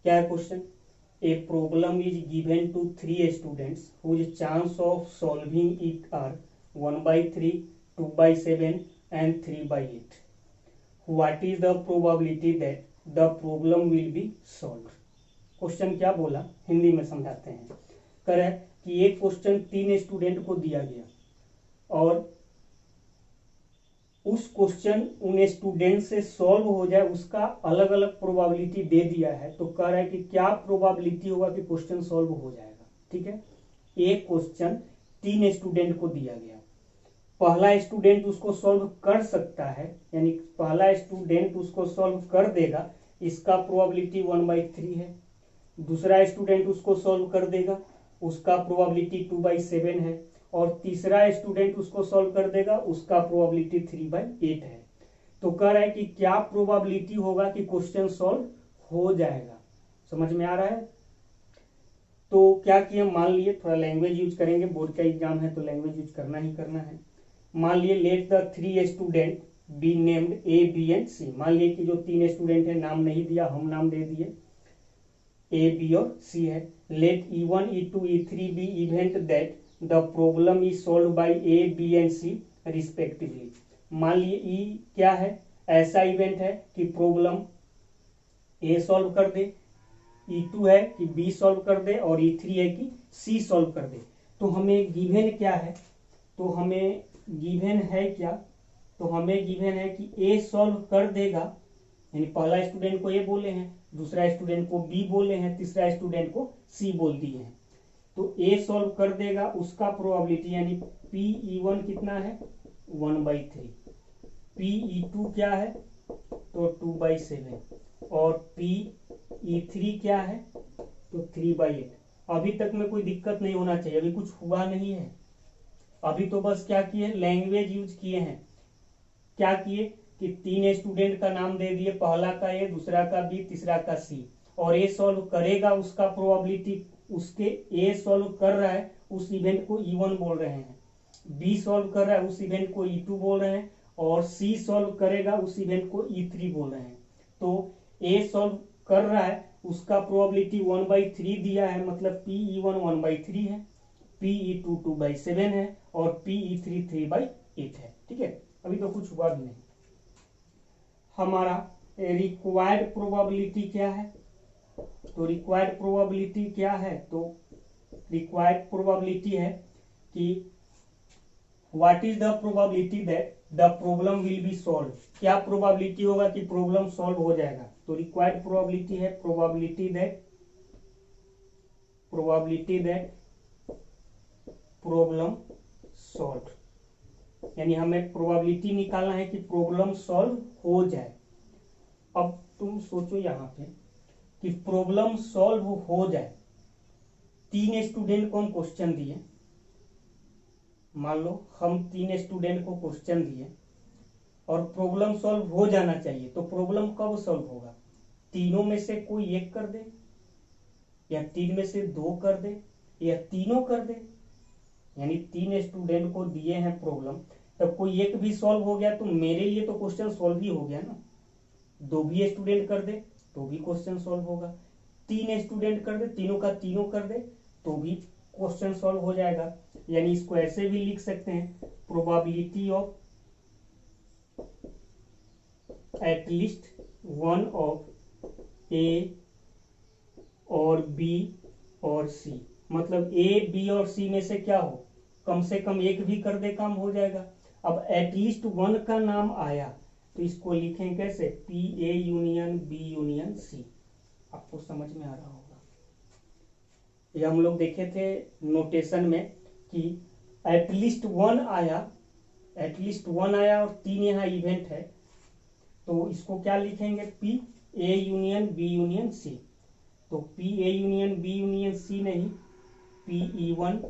क्या है question, a problem is given to 3 students whose chance of solving it are 1/3, 2/7 and 3/8. What is the probability that the problem will be solved? Question क्या बोला हिंदी में समझाते हैं। कह रहा है कि एक क्वेश्चन 3 स्टूडेंट को दिया गया और उस क्वेश्चन उन स्टूडेंट से सॉल्व हो जाए उसका अलग अलग प्रोबेबिलिटी दे दिया है। तो कह रहा है कि क्या प्रोबेबिलिटी होगा कि क्वेश्चन सॉल्व हो जाएगा। ठीक है, एक क्वेश्चन 3 स्टूडेंट को दिया गया, पहला स्टूडेंट उसको सॉल्व कर सकता है, यानी पहला स्टूडेंट उसको सॉल्व कर देगा, इसका प्रोबेबिलिटी 1/3 है। दूसरा स्टूडेंट उसको सॉल्व कर देगा, उसका प्रोबेबिलिटी 2/7 है, और तीसरा स्टूडेंट उसको सॉल्व कर देगा, उसका प्रोबेबिलिटी 3/8 है। तो कह रहा है कि क्या प्रोबेबिलिटी होगा कि क्वेश्चन सॉल्व हो जाएगा। समझ में आ रहा है। तो क्या किया, मान लिए थोड़ा लैंग्वेज यूज करेंगे, बोर्ड का एग्जाम है तो लैंग्वेज यूज करना ही करना है। मान लिए let the 3 student be named A B and C. मान लीजिए कि जो तीन स्टूडेंट है, नाम नहीं दिया, हम नाम दे दिए, ए बी और सी है। Let E1 E2 E3 be event that the problem is solved by A B and C respectively. मान लीजिए ई क्या है, ऐसा इवेंट है कि प्रॉब्लम ए सॉल्व कर दे, E2 है कि बी सॉल्व कर दे, और E3 है कि सी सॉल्व कर दे। तो हमें गिवन क्या है, तो हमें गिवन है क्या, तो हमें गिवन है कि ए सॉल्व कर देगा, यानी पहला स्टूडेंट को ए बोले हैं, दूसरा स्टूडेंट को बी बोले हैं, तीसरा स्टूडेंट को सी बोल दिए हैं। तो ए सॉल्व कर देगा, उसका प्रोबेबिलिटी यानी PE1 कितना है 1/3, PE2 क्या है तो 2/7, और PE3 क्या है तो 3/8। अभी तक में कोई दिक्कत नहीं होना चाहिए, अभी कुछ हुआ नहीं है। अभी तो बस क्या किए, लैंग्वेज यूज किए हैं। क्या किए कि तीन स्टूडेंट का नाम दे दिए, पहला का ए, दूसरा का बी, तीसरा का सी, और ए सॉल्व करेगा, उसका प्रोबेबिलिटी, उसके ए सॉल्व कर रहा है उस इवेंट को E1 बोल रहे हैं, बी सॉल्व कर रहा है उस इवेंट को E2 बोल रहे हैं, और सी सॉल्व करेगा उस इवेंट को E3 बोल रहे हैं। तो ए सॉल्व कर रहा है, उसका प्रोबेबिलिटी 1/3 दिया है, मतलब PE1 1/3 है, PE2 2/7 है, और PE3 3/8 है। ठीक है, अभी तो कुछ हुआ भी नहीं। हमारा रिक्वायर्ड प्रोबेबिलिटी क्या है, तो रिक्वायर्ड प्रोबेबिलिटी क्या है, तो रिक्वायर्ड प्रोबेबिलिटी है कि what is the probability that the problem will be solve. क्या प्रोबेबिलिटी होगा कि प्रॉब्लम सॉल्व हो जाएगा, तो रिक्वायर्ड प्रोबेबिलिटी है प्रोबेबिलिटी दैट प्रॉब्लम सॉल्व, यानी हमें प्रोबेबिलिटी निकालना है कि प्रॉब्लम सॉल्व हो जाए। अब तुम सोचो यहाँ पे कि प्रॉब्लम सॉल्व हो जाए, तीन स्टूडेंट को हम क्वेश्चन दिए, मान लो हम तीन स्टूडेंट को क्वेश्चन दिए और प्रॉब्लम सॉल्व हो जाना चाहिए, तो प्रॉब्लम कब सॉल्व होगा, तीनों में से कोई एक कर दे, या तीन में से दो कर दे, या तीनों कर दे। यानी तीन स्टूडेंट को दिए हैं प्रॉब्लम, तब कोई एक भी सॉल्व हो गया तो मेरे लिए तो क्वेश्चन सॉल्व ही हो गया ना। दो भी स्टूडेंट कर दे तो भी क्वेश्चन सॉल्व होगा, तीन स्टूडेंट कर दे, तीनों का तीनों कर दे तो भी क्वेश्चन सॉल्व हो जाएगा। यानी इसको ऐसे भी लिख सकते हैं, probability of at least one of A और बी और सी, मतलब ए बी और सी में से क्या हो, कम से कम एक भी कर दे, काम हो जाएगा। अब एटलीस्ट वन का नाम आया तो इसको लिखें कैसे, PA union B union C। आपको समझ में आ रहा होगा। ये हम लोग देखे थे नोटेशन में कि एटलीस्ट वन आया, एटलीस्ट वन आया और तीन यहाँ इवेंट है, तो इसको क्या लिखेंगे, PA union B union C। तो PA union B union C नहीं, PE1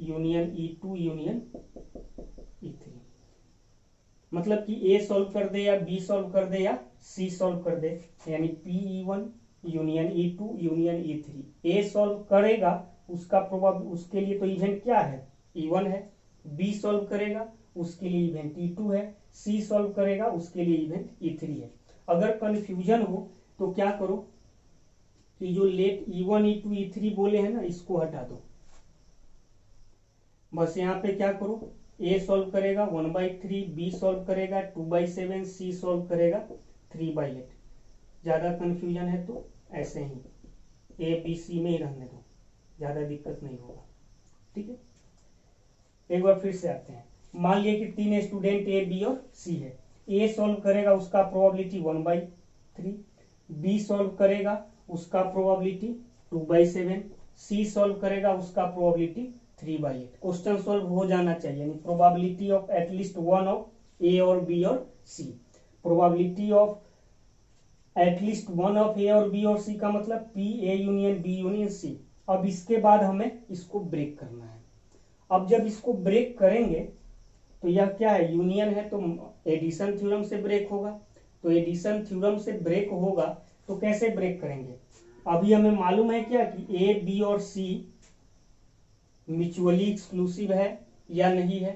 union E2 union E3, मतलब कि ए सॉल्व कर दे या बी सॉल्व कर दे या सी सॉल्व कर दे, यानी PE1 union E2 union E3। A solve करेगा उसका प्रोबेबिलिटी, उसके लिए तो इवेंट क्या है E1 है, बी सॉल्व करेगा उसके लिए इवेंट E2 है, सी सॉल्व करेगा उसके लिए इवेंट E3 है। अगर कंफ्यूजन हो तो क्या करो कि जो लेट E1 E2 E3 बोले हैं ना, इसको हटा दो, बस यहाँ पे क्या करो, ए सॉल्व करेगा 1/3, बी सॉल्व करेगा 2/7, सी सॉल्व करेगा 3/8। ज्यादा कंफ्यूजन है तो ऐसे ही ए बी सी में ही रहने दो, ज्यादा दिक्कत नहीं होगा। ठीक है, एक बार फिर से आते हैं। मान लिया कि तीन स्टूडेंट ए बी और सी है, ए सॉल्व करेगा उसका प्रोबेबिलिटी 1/3, बी सॉल्व करेगा उसका प्रोबेबिलिटी 2/7, सी सॉल्व करेगा उसका प्रोबेबिलिटी 3/8। क्वेश्चन सॉल्व हो जाना चाहिए, यानी probability of at least one of A और बी और C. Probability of at least one of A और बी और सी का मतलब PA union B union C। अब इसके बाद हमें इसको ब्रेक करना है। अब जब इसको ब्रेक करेंगे तो यह क्या है, यूनियन है तो एडिशन थ्योरम से ब्रेक होगा, तो एडिशन थ्योरम से ब्रेक होगा तो कैसे ब्रेक करेंगे, अभी हमें मालूम है क्या कि ए बी और सी म्यूचुअली एक्सक्लूसिव है या नहीं है,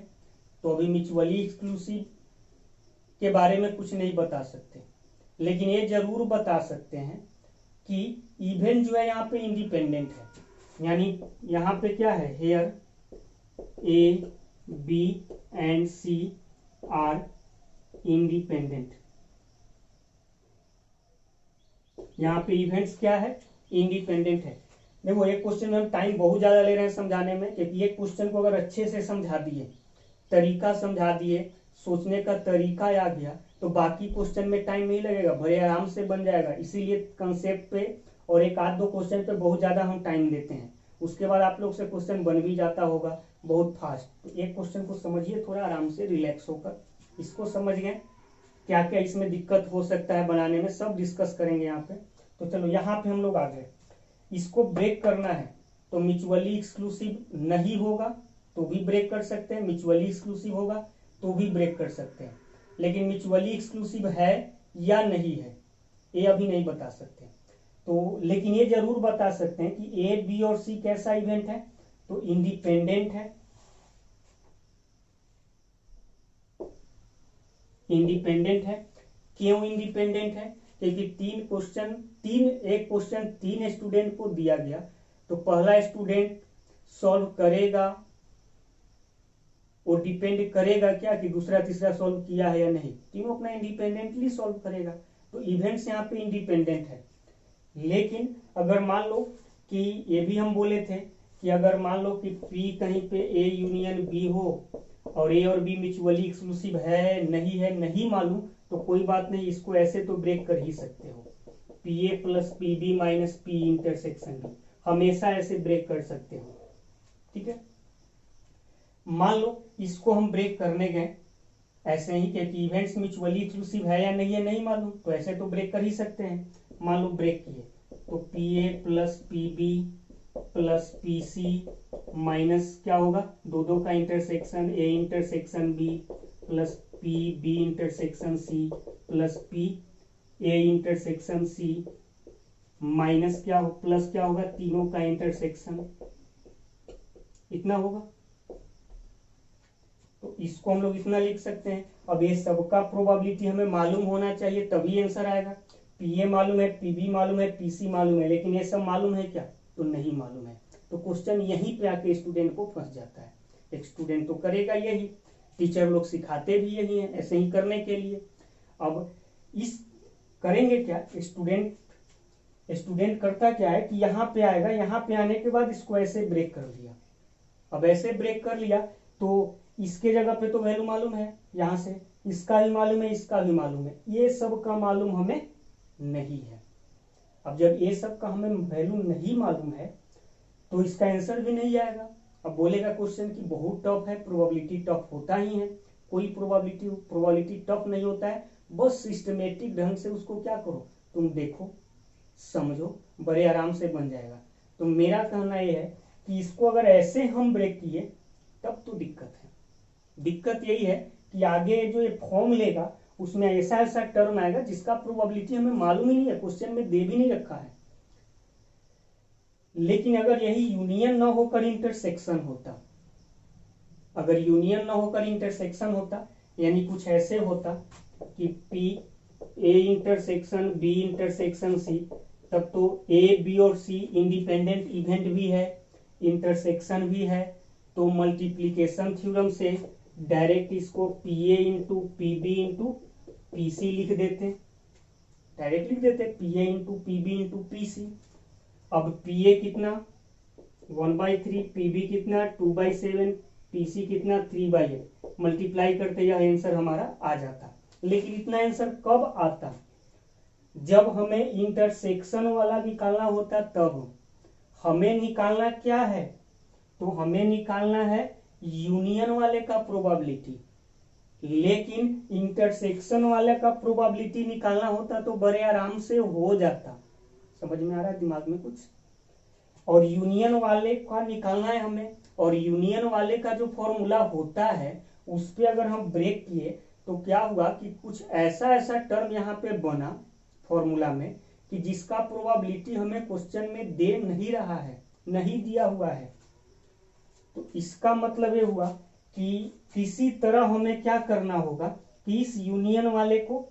तो अभी म्यूचुअली एक्सक्लूसिव के बारे में कुछ नहीं बता सकते, लेकिन ये जरूर बता सकते हैं कि इवेंट जो है यहाँ पे इंडिपेंडेंट है। यानी यहाँ पे क्या है, here A B and C are independent. यहाँ पे इवेंट्स क्या है, इंडिपेंडेंट है। देखो एक क्वेश्चन में हम टाइम बहुत ज्यादा ले रहे हैं समझाने में, क्योंकि ये क्वेश्चन को अगर अच्छे से समझा दिए, तरीका समझा दिए, सोचने का तरीका आ गया, तो बाकी क्वेश्चन में टाइम नहीं लगेगा, बड़े आराम से बन जाएगा। इसीलिए कंसेप्ट पे और एक आध दो क्वेश्चन पे बहुत ज्यादा हम टाइम देते हैं, उसके बाद आप लोग से क्वेश्चन बन भी जाता होगा बहुत फास्ट। तो एक क्वेश्चन को समझिए थोड़ा आराम से, रिलैक्स होकर, इसको समझ गए, क्या क्या इसमें दिक्कत हो सकता है बनाने में, सब डिस्कस करेंगे यहाँ पे। तो चलो यहाँ पे हम लोग आ गए, इसको ब्रेक करना है तो म्यूचुअली एक्सक्लूसिव नहीं होगा तो भी ब्रेक कर सकते हैं, म्यूचुअली एक्सक्लूसिव होगा तो भी ब्रेक कर सकते हैं, लेकिन म्यूचुअली एक्सक्लूसिव है या नहीं है ये अभी नहीं बता सकते। तो लेकिन ये जरूर बता सकते हैं कि ए बी और सी कैसा इवेंट है, तो इंडिपेंडेंट है। इंडिपेंडेंट है, क्यों इंडिपेंडेंट है, क्योंकि एक क्वेश्चन तीन स्टूडेंट को दिया गया, तो पहला स्टूडेंट सॉल्व करेगा, वो डिपेंड करेगा क्या कि दूसरा तीसरा सॉल्व किया है या नहीं, तीनों अपना इंडिपेंडेंटली सॉल्व करेगा। तो इवेंट्स यहाँ पे इंडिपेंडेंट है। लेकिन अगर मान लो कि ये भी हम बोले थे कि अगर मान लो कि P कहीं पे A यूनियन B हो और A और B म्यूचुअली एक्सक्लूसिव है नहीं मालूम, तो कोई बात नहीं, इसको ऐसे तो ब्रेक कर ही सकते हो, PA plus PB minus P intersection B, हमेशा ऐसे ब्रेक कर सकते हो। ठीक है, मान लो इसको हम ब्रेक करने गए ऐसे ही, क्योंकि इवेंट्स म्यूचुअली एक्सक्लूसिव है या नहीं मालूम, तो ऐसे तो ब्रेक कर ही सकते हैं। मान लो ब्रेक किए तो PA plus PB plus PC minus क्या होगा, दो का intersection A intersection B plus PB intersection C plus PA intersection C minus क्या हो, प्लस क्या होगा, तीनों का इंटरसेक्शन, इतना होगा। तो इसको हम लोग इतना लिख सकते हैं। अब ये सबका प्रोबेबिलिटी हमें मालूम होना चाहिए तभी आंसर आएगा। PA मालूम है, PB मालूम है, PC मालूम है, लेकिन ये सब मालूम है क्या, तो नहीं मालूम है। तो क्वेश्चन यहीं पे आके स्टूडेंट को फंस जाता है। एक स्टूडेंट तो करेगा यही, टीचर लोग सिखाते भी यही है ऐसे ही करने के लिए। अब इस करेंगे क्या, स्टूडेंट करता क्या है कि यहाँ पे आएगा, यहाँ पे आने के बाद इसको ऐसे ब्रेक कर दिया। अब ऐसे ब्रेक कर लिया तो इसके जगह पे तो वैल्यू मालूम है, यहाँ से इसका भी मालूम है, इसका भी मालूम है, ये सब का मालूम हमें नहीं है। अब जब ये सब का हमें वैल्यू नहीं मालूम है तो इसका आंसर भी नहीं आएगा। अब बोलेगा क्वेश्चन की बहुत टफ है, प्रोबेबिलिटी टफ होता ही है, कोई प्रोबेबिलिटी टफ नहीं होता है, बस सिस्टमेटिक ढंग से उसको क्या करो, तुम देखो समझो, बड़े आराम से बन जाएगा। तो मेरा कहना यह है कि इसको अगर ऐसे हम ब्रेक किए तब तो दिक्कत है। दिक्कत यही है कि आगे जो ये फॉर्म लेगा उसमें ऐसा टर्म आएगा जिसका प्रोबेबिलिटी हमें मालूम ही नहीं है, क्वेश्चन में दे भी नहीं रखा है। लेकिन अगर यही यूनियन ना होकर इंटरसेक्शन होता, अगर यूनियन ना होकर इंटरसेक्शन होता, यानी कुछ ऐसे होता कि P A intersection B intersection C, तब तो A B और C इंडिपेंडेंट इवेंट भी है, इंटरसेक्शन भी है, तो मल्टीप्लीकेशन थ्योरम से डायरेक्ट इसको PA into PB into PC लिख देते, डायरेक्ट लिख देते PA into PB into PC। अब PA कितना 1/3, PB कितना 2/7, PC कितना 3/8, मल्टीप्लाई करते यह आंसर हमारा आ जाता। लेकिन इतना आंसर कब आता, जब हमें इंटरसेक्शन वाला निकालना होता तब। हमें निकालना क्या है, तो हमें निकालना है यूनियन वाले का प्रोबेबिलिटी, लेकिन इंटरसेक्शन वाले का प्रोबेबिलिटी निकालना होता तो बड़े आराम से हो जाता। समझ में आ रहा है दिमाग में कुछ। और यूनियन वाले का निकालना है हमें, और यूनियन वाले का जो फॉर्मूला होता है उस पे अगर हम ब्रेक किए तो क्या हुआ कि कुछ ऐसा टर्म यहाँ पे बना फॉर्मूला में कि जिसका प्रोबेबिलिटी हमें क्वेश्चन में दे नहीं रहा है, नहीं दिया हुआ है। तो इसका मतलब ये हुआ कि किसी तरह हमें क्या करना होगा कि इस यूनियन वाले को,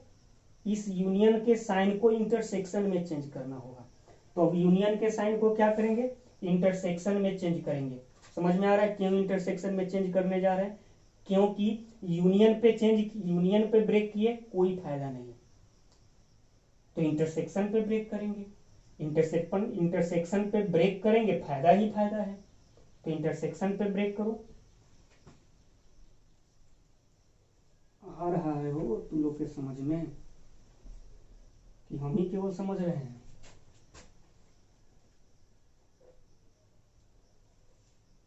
इस यूनियन के साइन को इंटरसेक्शन में चेंज करना होगा। तो अब यूनियन के साइन को क्या करेंगे, इंटरसेक्शन में चेंज करेंगे। समझ में आ रहा है क्यों इंटरसेक्शन में चेंज करने जा रहे हैं? क्योंकि यूनियन पे ब्रेक किए कोई फायदा नहीं, तो इंटरसेक्शन पे ब्रेक करेंगे। इंटरसेक्शन पे ब्रेक करेंगे, फायदा ही फायदा है। तो इंटरसेक्शन पे ब्रेक करो। आ रहा है वो तुम लोग के समझ में कि हम ही केवल समझ रहे हैं?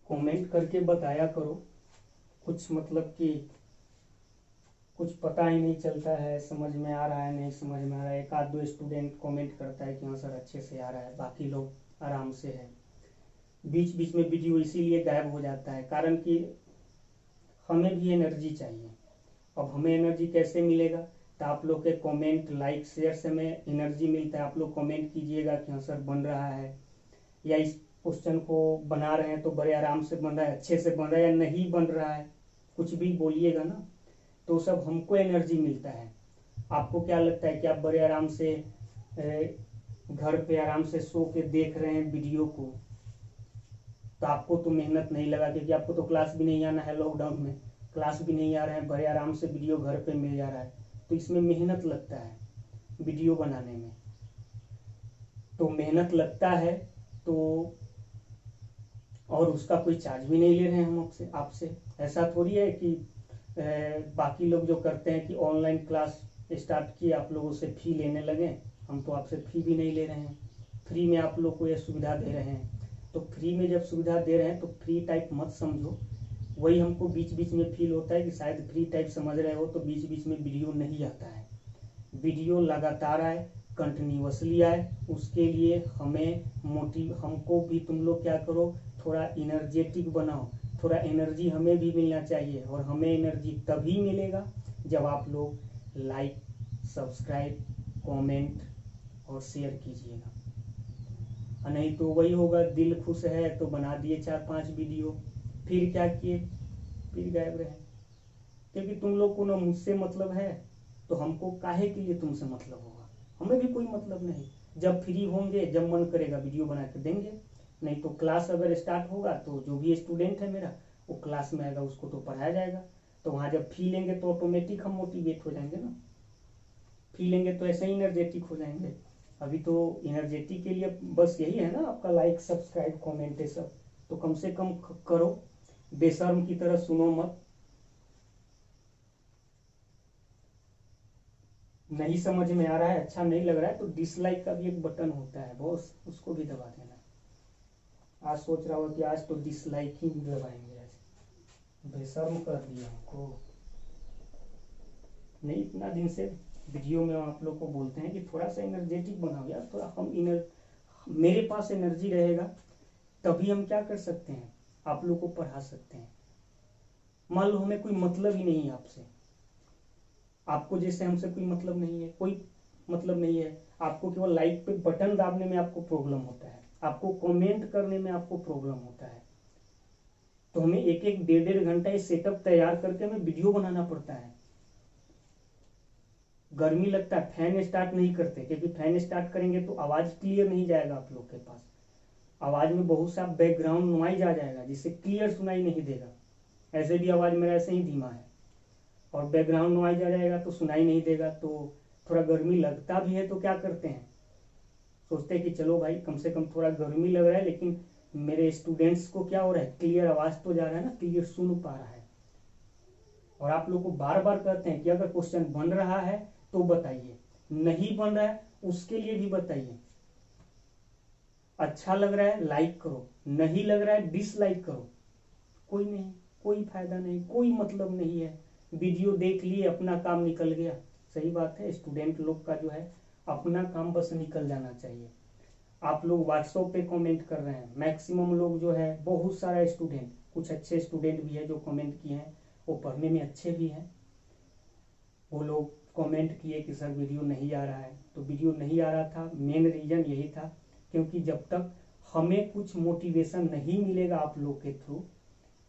कमेंट करके बताया करो, कुछ मतलब कि कुछ पता ही नहीं चलता है, समझ में आ रहा है नहीं समझ में आ रहा है। एक आध दो स्टूडेंट कमेंट करता है कि हाँ सर अच्छे से आ रहा है, बाकी लोग आराम से है। बीच बीच में वीडियो इसीलिए गायब हो जाता है, कारण कि हमें भी एनर्जी चाहिए। अब हमें एनर्जी कैसे मिलेगा? तो आप लोग के कमेंट, लाइक, शेयर से हमें एनर्जी मिलता है। आप लोग कमेंट कीजिएगा कि हाँ सर बन रहा है, या इस क्वेश्चन को बना रहे हैं तो बड़े आराम से बन रहा है, अच्छे से बन रहा है, या नहीं बन रहा है, कुछ भी बोलिएगा ना, तो सब हमको एनर्जी मिलता है। आपको क्या लगता है कि आप बड़े आराम से घर पे आराम से सो के देख रहे हैं वीडियो को, तो आपको तो मेहनत नहीं लगा, क्योंकि आपको तो क्लास भी नहीं आना है, लॉकडाउन में क्लास भी नहीं आ रहा है, बड़े आराम से वीडियो घर पे मिल जा रहा है। तो इसमें मेहनत लगता है वीडियो बनाने में, तो मेहनत लगता है तो, और उसका कोई चार्ज भी नहीं ले रहे हैं हम आपसे। ऐसा थोड़ी है कि बाकी लोग जो करते हैं कि ऑनलाइन क्लास स्टार्ट किए, आप लोगों से फी लेने लगे। हम तो आपसे फी भी नहीं ले रहे हैं, फ्री में आप लोग को ये सुविधा दे रहे हैं। तो फ्री में जब सुविधा दे रहे हैं तो फ्री टाइप मत समझो। वही हमको बीच बीच में फील होता है कि शायद फ्री टाइप समझ रहे हो, तो बीच बीच में वीडियो नहीं आता है। वीडियो लगातार आए, कंटिन्यूअसली आए, उसके लिए हमको भी तुम लोग क्या करो, थोड़ा इनर्जेटिक बनाओ, थोड़ा एनर्जी हमें भी मिलना चाहिए। और हमें एनर्जी तभी मिलेगा जब आप लोग लाइक, सब्सक्राइब, कमेंट और शेयर कीजिएगा। नहीं तो वही होगा, दिल खुश है तो बना दिए 4-5 वीडियो, फिर क्या किए, फिर गायब रहे। क्योंकि तुम लोग को ना मुझसे मतलब है, तो हमको काहे के लिए तुमसे मतलब होगा? हमें भी कोई मतलब नहीं। जब फ्री होंगे, जब मन करेगा वीडियो बना के देंगे। नहीं तो क्लास अगर स्टार्ट होगा तो जो भी स्टूडेंट है मेरा, वो क्लास में आएगा, उसको तो पढ़ाया जाएगा। तो वहाँ जब फी लेंगे तो ऑटोमेटिक हम मोटिवेट हो जाएंगे ना। फी लेंगे तो ऐसे ही एनर्जेटिक हो जाएंगे। अभी तो एनर्जेटिक के लिए बस यही है ना आपका लाइक, सब्सक्राइब, कमेंट, ये सब तो कम से कम करो। बेशर्म की तरह सुनो मत। नहीं समझ में आ रहा है, अच्छा नहीं लग रहा है, तो डिसलाइक का भी एक बटन होता है बॉस, उसको भी दबा देना। आज सोच रहा हूँ कि आज तो डिसलाइक ही दबाएंगे, आज बेशर्म कर दिया हमको। नहीं, इतना दिन से वीडियो में आप लोग को बोलते हैं कि थोड़ा सा एनर्जेटिक बनाओ यार, थोड़ा मेरे पास एनर्जी रहेगा तभी हम क्या कर सकते हैं, आप लोग को पढ़ा सकते हैं। मान लो हमें कोई मतलब ही नहीं है आपसे, आपको जैसे हमसे कोई मतलब नहीं है, कोई मतलब नहीं है। आपको केवल लाइक पे बटन दाबने में आपको प्रॉब्लम होता है, आपको कमेंट करने में आपको प्रॉब्लम होता है। तो हमें एक एक 1.5 घंटा सेटअप तैयार करके हमें वीडियो बनाना पड़ता है। गर्मी लगता है, फैन स्टार्ट नहीं करते, क्योंकि फैन स्टार्ट करेंगे तो आवाज क्लियर नहीं जाएगा आप लोग के पास। आवाज में बहुत सा बैकग्राउंड नॉइज आ जाएगा, जिससे क्लियर सुनाई नहीं देगा। ऐसे भी आवाज मेरा ऐसे ही धीमा है, और बैकग्राउंड नॉइज आ जाएगा तो सुनाई नहीं देगा। तो थोड़ा गर्मी लगता भी है तो क्या करते हैं, सोचते हैं कि चलो भाई कम से कम थोड़ा गर्मी लग रहा है, लेकिन मेरे स्टूडेंट्स को क्या हो रहा है, क्लियर आवाज तो जा रहा है ना, क्लियर सुन पा रहा है। और आप लोग को बार बार कहते हैं कि अगर क्वेश्चन बन रहा है तो बताइए, नहीं बन रहा है उसके लिए भी बताइए। अच्छा लग रहा है लाइक करो, नहीं लग रहा है डिसलाइक करो। कोई नहीं, कोई फायदा नहीं, कोई मतलब नहीं है। वीडियो देख लिए, अपना काम निकल गया। सही बात है, स्टूडेंट लोग का जो है अपना काम बस निकल जाना चाहिए। आप लोग व्हाट्सएप पे कमेंट कर रहे हैं, मैक्सिमम लोग जो है, बहुत सारा स्टूडेंट, कुछ अच्छे स्टूडेंट भी है जो कमेंट किए हैं, वो पढ़ने में अच्छे भी हैं। वो लोग कमेंट किए कि सर वीडियो नहीं आ रहा है। तो वीडियो नहीं आ रहा था, मेन रीजन यही था, क्योंकि जब तक हमें कुछ मोटिवेशन नहीं मिलेगा आप लोग के थ्रू,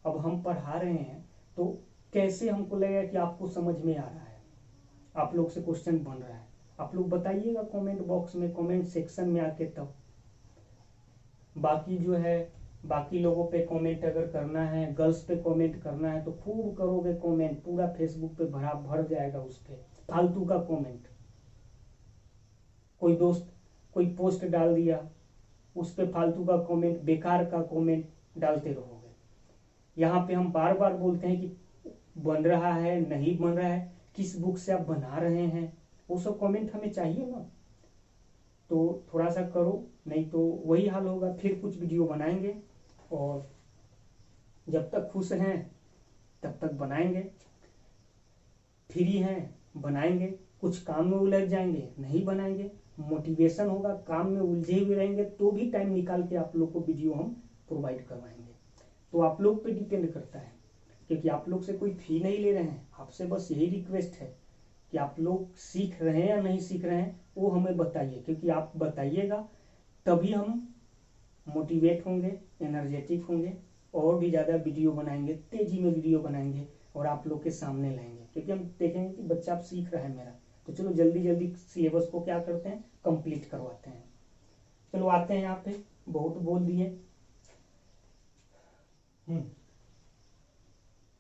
अब हम पढ़ा रहे हैं तो कैसे हमको लगेगा कि आपको समझ में आ रहा है। आप लोग से क्वेश्चन बन रहा है, आप लोग बताइएगा कमेंट बॉक्स में, कमेंट सेक्शन में आके। तब बाकी जो है, बाकी लोगों पे कमेंट अगर करना है, गर्ल्स पे कमेंट करना है तो खूब करोगे कमेंट, पूरा फेसबुक पे भरा भर जाएगा उस पे फालतू का कमेंट। कोई दोस्त कोई पोस्ट डाल दिया, उस पे फालतू का कमेंट, बेकार का कमेंट डालते रहोगे। यहाँ पे हम बार बार बोलते हैं कि बन रहा है नहीं बन रहा है, किस बुक से आप बना रहे हैं, वो सब कमेंट हमें चाहिए ना। तो थोड़ा सा करो, नहीं तो वही हाल होगा। फिर कुछ वीडियो बनाएंगे और जब तक खुश हैं तब तक बनाएंगे, फ्री हैं बनाएंगे, कुछ काम में उलझ जाएंगे नहीं बनाएंगे, मोटिवेशन होगा, काम में उलझे हुए रहेंगे तो भी टाइम निकाल के आप लोग को वीडियो हम प्रोवाइड करवाएंगे। तो आप लोग पे डिपेंड करता है, क्योंकि आप लोग से कोई फी नहीं ले रहे हैं, आपसे बस यही रिक्वेस्ट है कि आप लोग सीख रहे हैं या नहीं सीख रहे हैं वो हमें बताइए, क्योंकि आप बताइएगा तभी हम मोटिवेट होंगे, एनर्जेटिक होंगे, और भी ज़्यादा वीडियो बनाएंगे, तेजी में वीडियो बनाएंगे और आप लोग के सामने लाएंगे, क्योंकि हम देखेंगे कि बच्चा आप सीख रहा है मेरा, तो चलो जल्दी जल्दी सिलेबस को क्या करते हैं, कंप्लीट करवाते हैं। चलो आते हैं यहाँ पे, बहुत बोल दिए।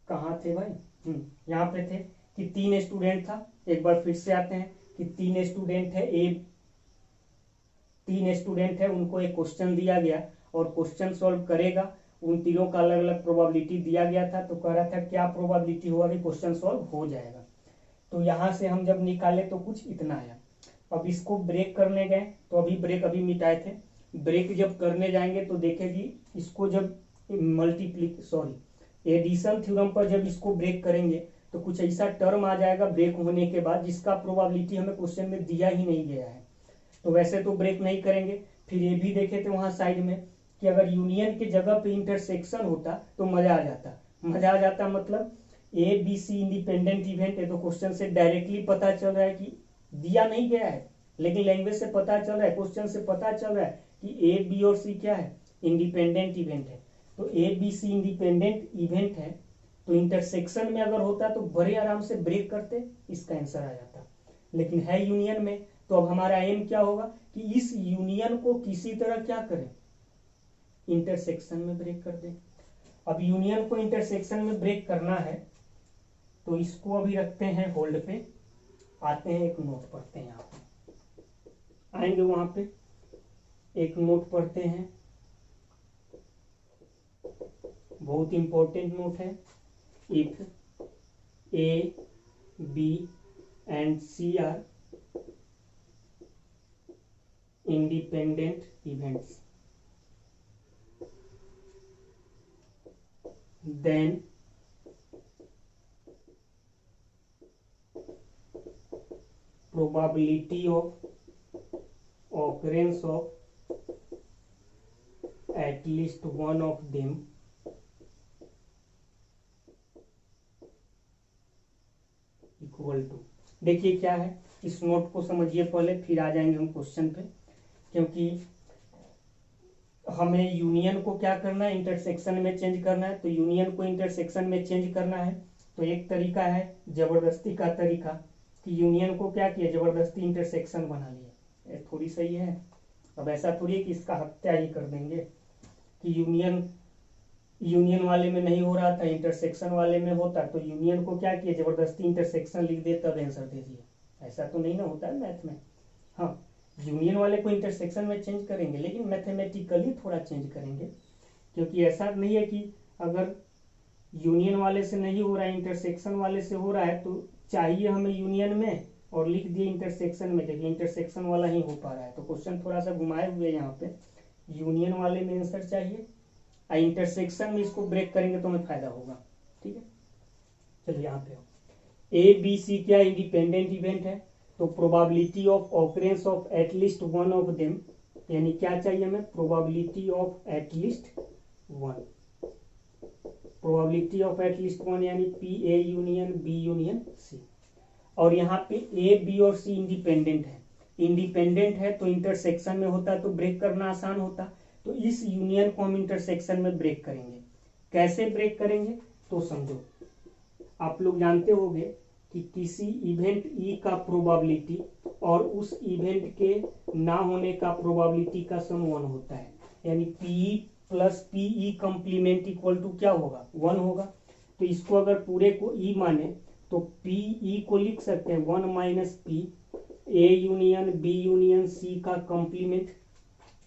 कहाँ थे भाई? यहाँ पे थे कि 3 स्टूडेंट था। एक बार फिर से आते हैं कि 3 स्टूडेंट है, 3 स्टूडेंट है, उनको एक क्वेश्चन दिया गया और क्वेश्चन सॉल्व करेगा। उन तीनों का अलग अलग प्रोबेबिलिटी दिया गया था, तो कह रहा था क्या प्रोबेबिलिटी होगा कि क्वेश्चन सॉल्व हो जाएगा। तो यहाँ से हम जब निकाले तो कुछ इतना आया। अब इसको ब्रेक करने गए तो अभी मिटाए थे, ब्रेक जब करने जाएंगे तो देखेगी इसको जब एडिशन थ्योरम पर जब इसको ब्रेक करेंगे तो कुछ ऐसा टर्म आ जाएगा ब्रेक होने के बाद जिसका प्रोबेबिलिटी हमें क्वेश्चन में दिया ही नहीं गया है। तो वैसे तो ब्रेक नहीं करेंगे। फिर ये भी देखे थे वहां साइड में कि अगर यूनियन के जगह पे इंटरसेक्शन होता तो मजा आ जाता। मतलब A B C independent event है, तो क्वेश्चन से डायरेक्टली पता चल रहा है कि दिया नहीं गया है, लेकिन लैंग्वेज से पता चल रहा है, क्वेश्चन से पता चल रहा है कि ए बी और सी क्या है, इंडिपेंडेंट इवेंट है। तो A B C independent event है, तो इंटरसेक्शन में अगर होता तो बड़े आराम से ब्रेक करते, इसका आंसर आ जाता। लेकिन है यूनियन में, तो अब हमारा एम क्या होगा कि इस यूनियन को किसी तरह क्या करें, इंटरसेक्शन में ब्रेक कर दें। अब यूनियन को इंटरसेक्शन में ब्रेक करना है तो इसको अभी रखते हैं होल्ड पे, आते हैं एक नोट पढ़ते हैं। यहाँ पे आएंगे, वहां पे एक नोट पढ़ते हैं, बहुत इंपॉर्टेंट नोट है। If A B and C are independent events, then probability of occurrence of at least one of them equal to. देखिए क्या है, इस नोट को समझिए पहले, फिर आ जाएंगे हम क्वेश्चन पे। क्योंकि हमें यूनियन को क्या करना है, इंटरसेक्शन में चेंज करना है। तो यूनियन को इंटरसेक्शन में चेंज करना है तो एक तरीका है जबरदस्ती का तरीका, कि यूनियन को क्या किया, जबरदस्ती इंटरसेक्शन बना लिया। ये थोड़ी सही है। अब ऐसा थोड़ी है कि इसका हत्या ही कर देंगे कि यूनियन वाले में नहीं हो रहा था, इंटरसेक्शन वाले में होता, तो यूनियन को क्या किया, जबरदस्ती इंटरसेक्शन लिख दे तब आंसर दे दिए। ऐसा तो नहीं ना होता है मैथ में। हाँ, यूनियन वाले को इंटरसेक्शन में चेंज करेंगे, लेकिन मैथमेटिकली थोड़ा चेंज करेंगे, क्योंकि ऐसा नहीं है कि अगर यूनियन वाले से नहीं हो रहा है, इंटरसेक्शन वाले से हो रहा है, तो चाहिए हमें यूनियन में और लिख दिए इंटरसेक्शन में, क्योंकि इंटरसेक्शन वाला ही हो पा रहा है। तो क्वेश्चन थोड़ा सा घुमाए हुए यहाँ पे, यूनियन वाले में आंसर चाहिए, इंटरसेक्शन में इसको ब्रेक करेंगे तो हमें फायदा होगा। ठीक है, चलिए यहाँ पे ए बी सी क्या इंडिपेंडेंट इवेंट है, तो probability of occurrence of at least one of them, यानी क्या चाहिए हमें, probability of at least one, probability of at least one यानी P A union B union C. और यहाँ पे ए बी और सी इंडिपेंडेंट है तो इंटरसेक्शन में होता तो ब्रेक करना आसान होता। तो इस यूनियन को हम इंटरसेक्शन में ब्रेक करेंगे। कैसे ब्रेक करेंगे तो समझो, आप लोग जानते होंगे कि किसी इवेंट ई का प्रोबेबिलिटी और उस इवेंट के ना होने का प्रोबेबिलिटी का सम 1 होता है, यानी P E plus P E complement equal to क्या होगा 1 होगा। तो इसको अगर पूरे को ई माने तो पीई को लिख सकते हैं 1 minus P A union B union C का कंप्लीमेंट,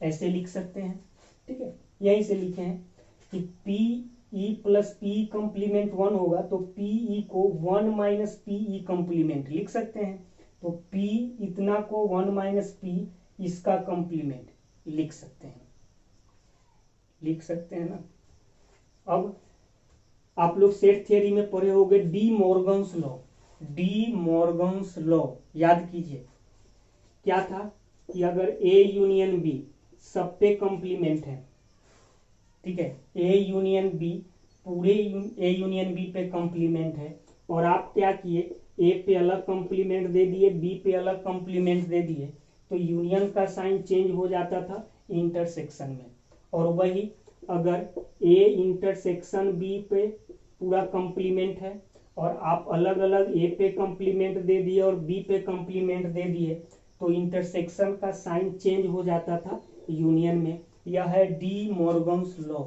ऐसे लिख सकते हैं। ठीक है, यहीं से लिखे हैं कि P E plus P complement 1 होगा तो पीई को 1 माइनस पीई कंप्लीमेंट लिख सकते हैं। तो पी इतना को 1 माइनस पी इसका कंप्लीमेंट लिख सकते हैं, लिख सकते हैं ना। अब आप लोग सेट थियरी में पढ़े होंगे D Morgan's law. D Morgan's law याद कीजिए, क्या था कि अगर ए यूनियन बी सब पे कंप्लीमेंट है, ठीक है, ए यूनियन बी पूरे ए यूनियन बी पे कंप्लीमेंट है, और आप क्या किए ए पे अलग कंप्लीमेंट दे दिए बी पे अलग कंप्लीमेंट दे दिए, तो यूनियन का साइन चेंज हो जाता था इंटरसेक्शन में। और वही अगर ए इंटरसेक्शन बी पे पूरा कंप्लीमेंट है और आप अलग अलग ए पे कंप्लीमेंट दे दिए और बी पे कंप्लीमेंट दे दिए, तो इंटरसेक्शन का साइन चेंज हो जाता था यूनियन में। यह है डी मॉर्गन्स लॉ।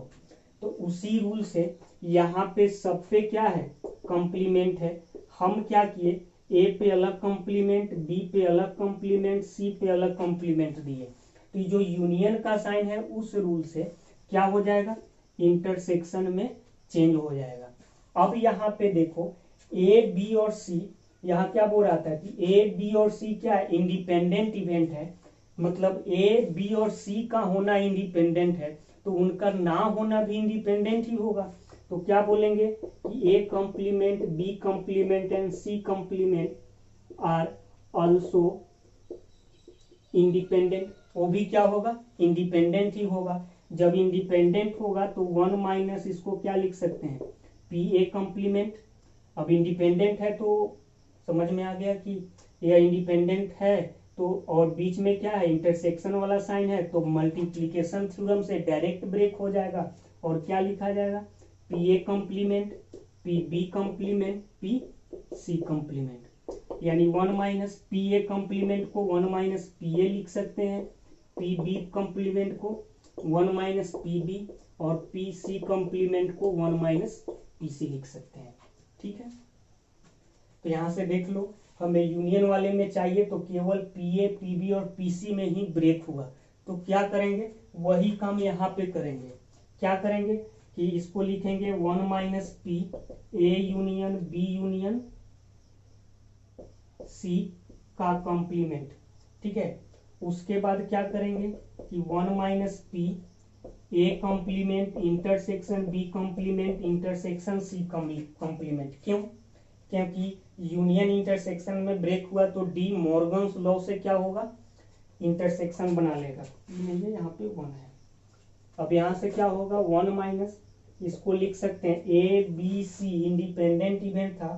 तो उसी रूल से यहाँ पे सब पे क्या है कंप्लीमेंट है, हम क्या किए ए पे अलग कंप्लीमेंट बी पे अलग कंप्लीमेंट सी पे अलग कंप्लीमेंट दिए। तो जो यूनियन का साइन है उस रूल से क्या हो जाएगा इंटरसेक्शन में चेंज हो जाएगा। अब यहाँ पे देखो ए बी और सी, यहाँ क्या बोल रहा था कि ए बी और सी क्या है इंडिपेंडेंट इवेंट है, मतलब ए बी और सी का होना इंडिपेंडेंट है तो उनका ना होना भी इंडिपेंडेंट ही होगा। तो क्या बोलेंगे कि A complement B complement and C complement are also independent, वो भी क्या होगा इंडिपेंडेंट ही होगा। जब इंडिपेंडेंट होगा तो 1 माइनस इसको क्या लिख सकते हैं पी ए कंप्लीमेंट। अब इंडिपेंडेंट है तो समझ में आ गया कि यह इंडिपेंडेंट है, तो और बीच में क्या है इंटरसेक्शन वाला साइन है, तो मल्टीप्लीकेशन थ्योरम से डायरेक्ट ब्रेक हो जाएगा और क्या लिखा जाएगा P A complement P B complement P C complement, यानी 1 माइनस पी ए कंप्लीमेंट को 1 माइनस पी ए लिख सकते हैं, पी बी कंप्लीमेंट को 1 माइनस पी बी और पी सी कंप्लीमेंट को 1 माइनस पी सी लिख सकते हैं। ठीक है, तो यहां से देख लो हमें यूनियन वाले में चाहिए तो केवल पी ए पी बी और पी सी में ही ब्रेक हुआ, तो क्या करेंगे वही काम यहाँ पे करेंगे। क्या करेंगे कि इसको लिखेंगे 1 minus P A union B union C का कंप्लीमेंट। ठीक है, उसके बाद क्या करेंगे कि 1 minus P A complement intersection B complement intersection C complement. क्यों? क्योंकि यूनियन इंटरसेक्शन में ब्रेक हुआ तो डी मॉर्गन्स लॉ से क्या होगा इंटरसेक्शन बना लेगा, ये यहाँ पे 1 है। अब यहाँ से क्या होगा 1 माइनस इसको लिख सकते हैं A B C independent event था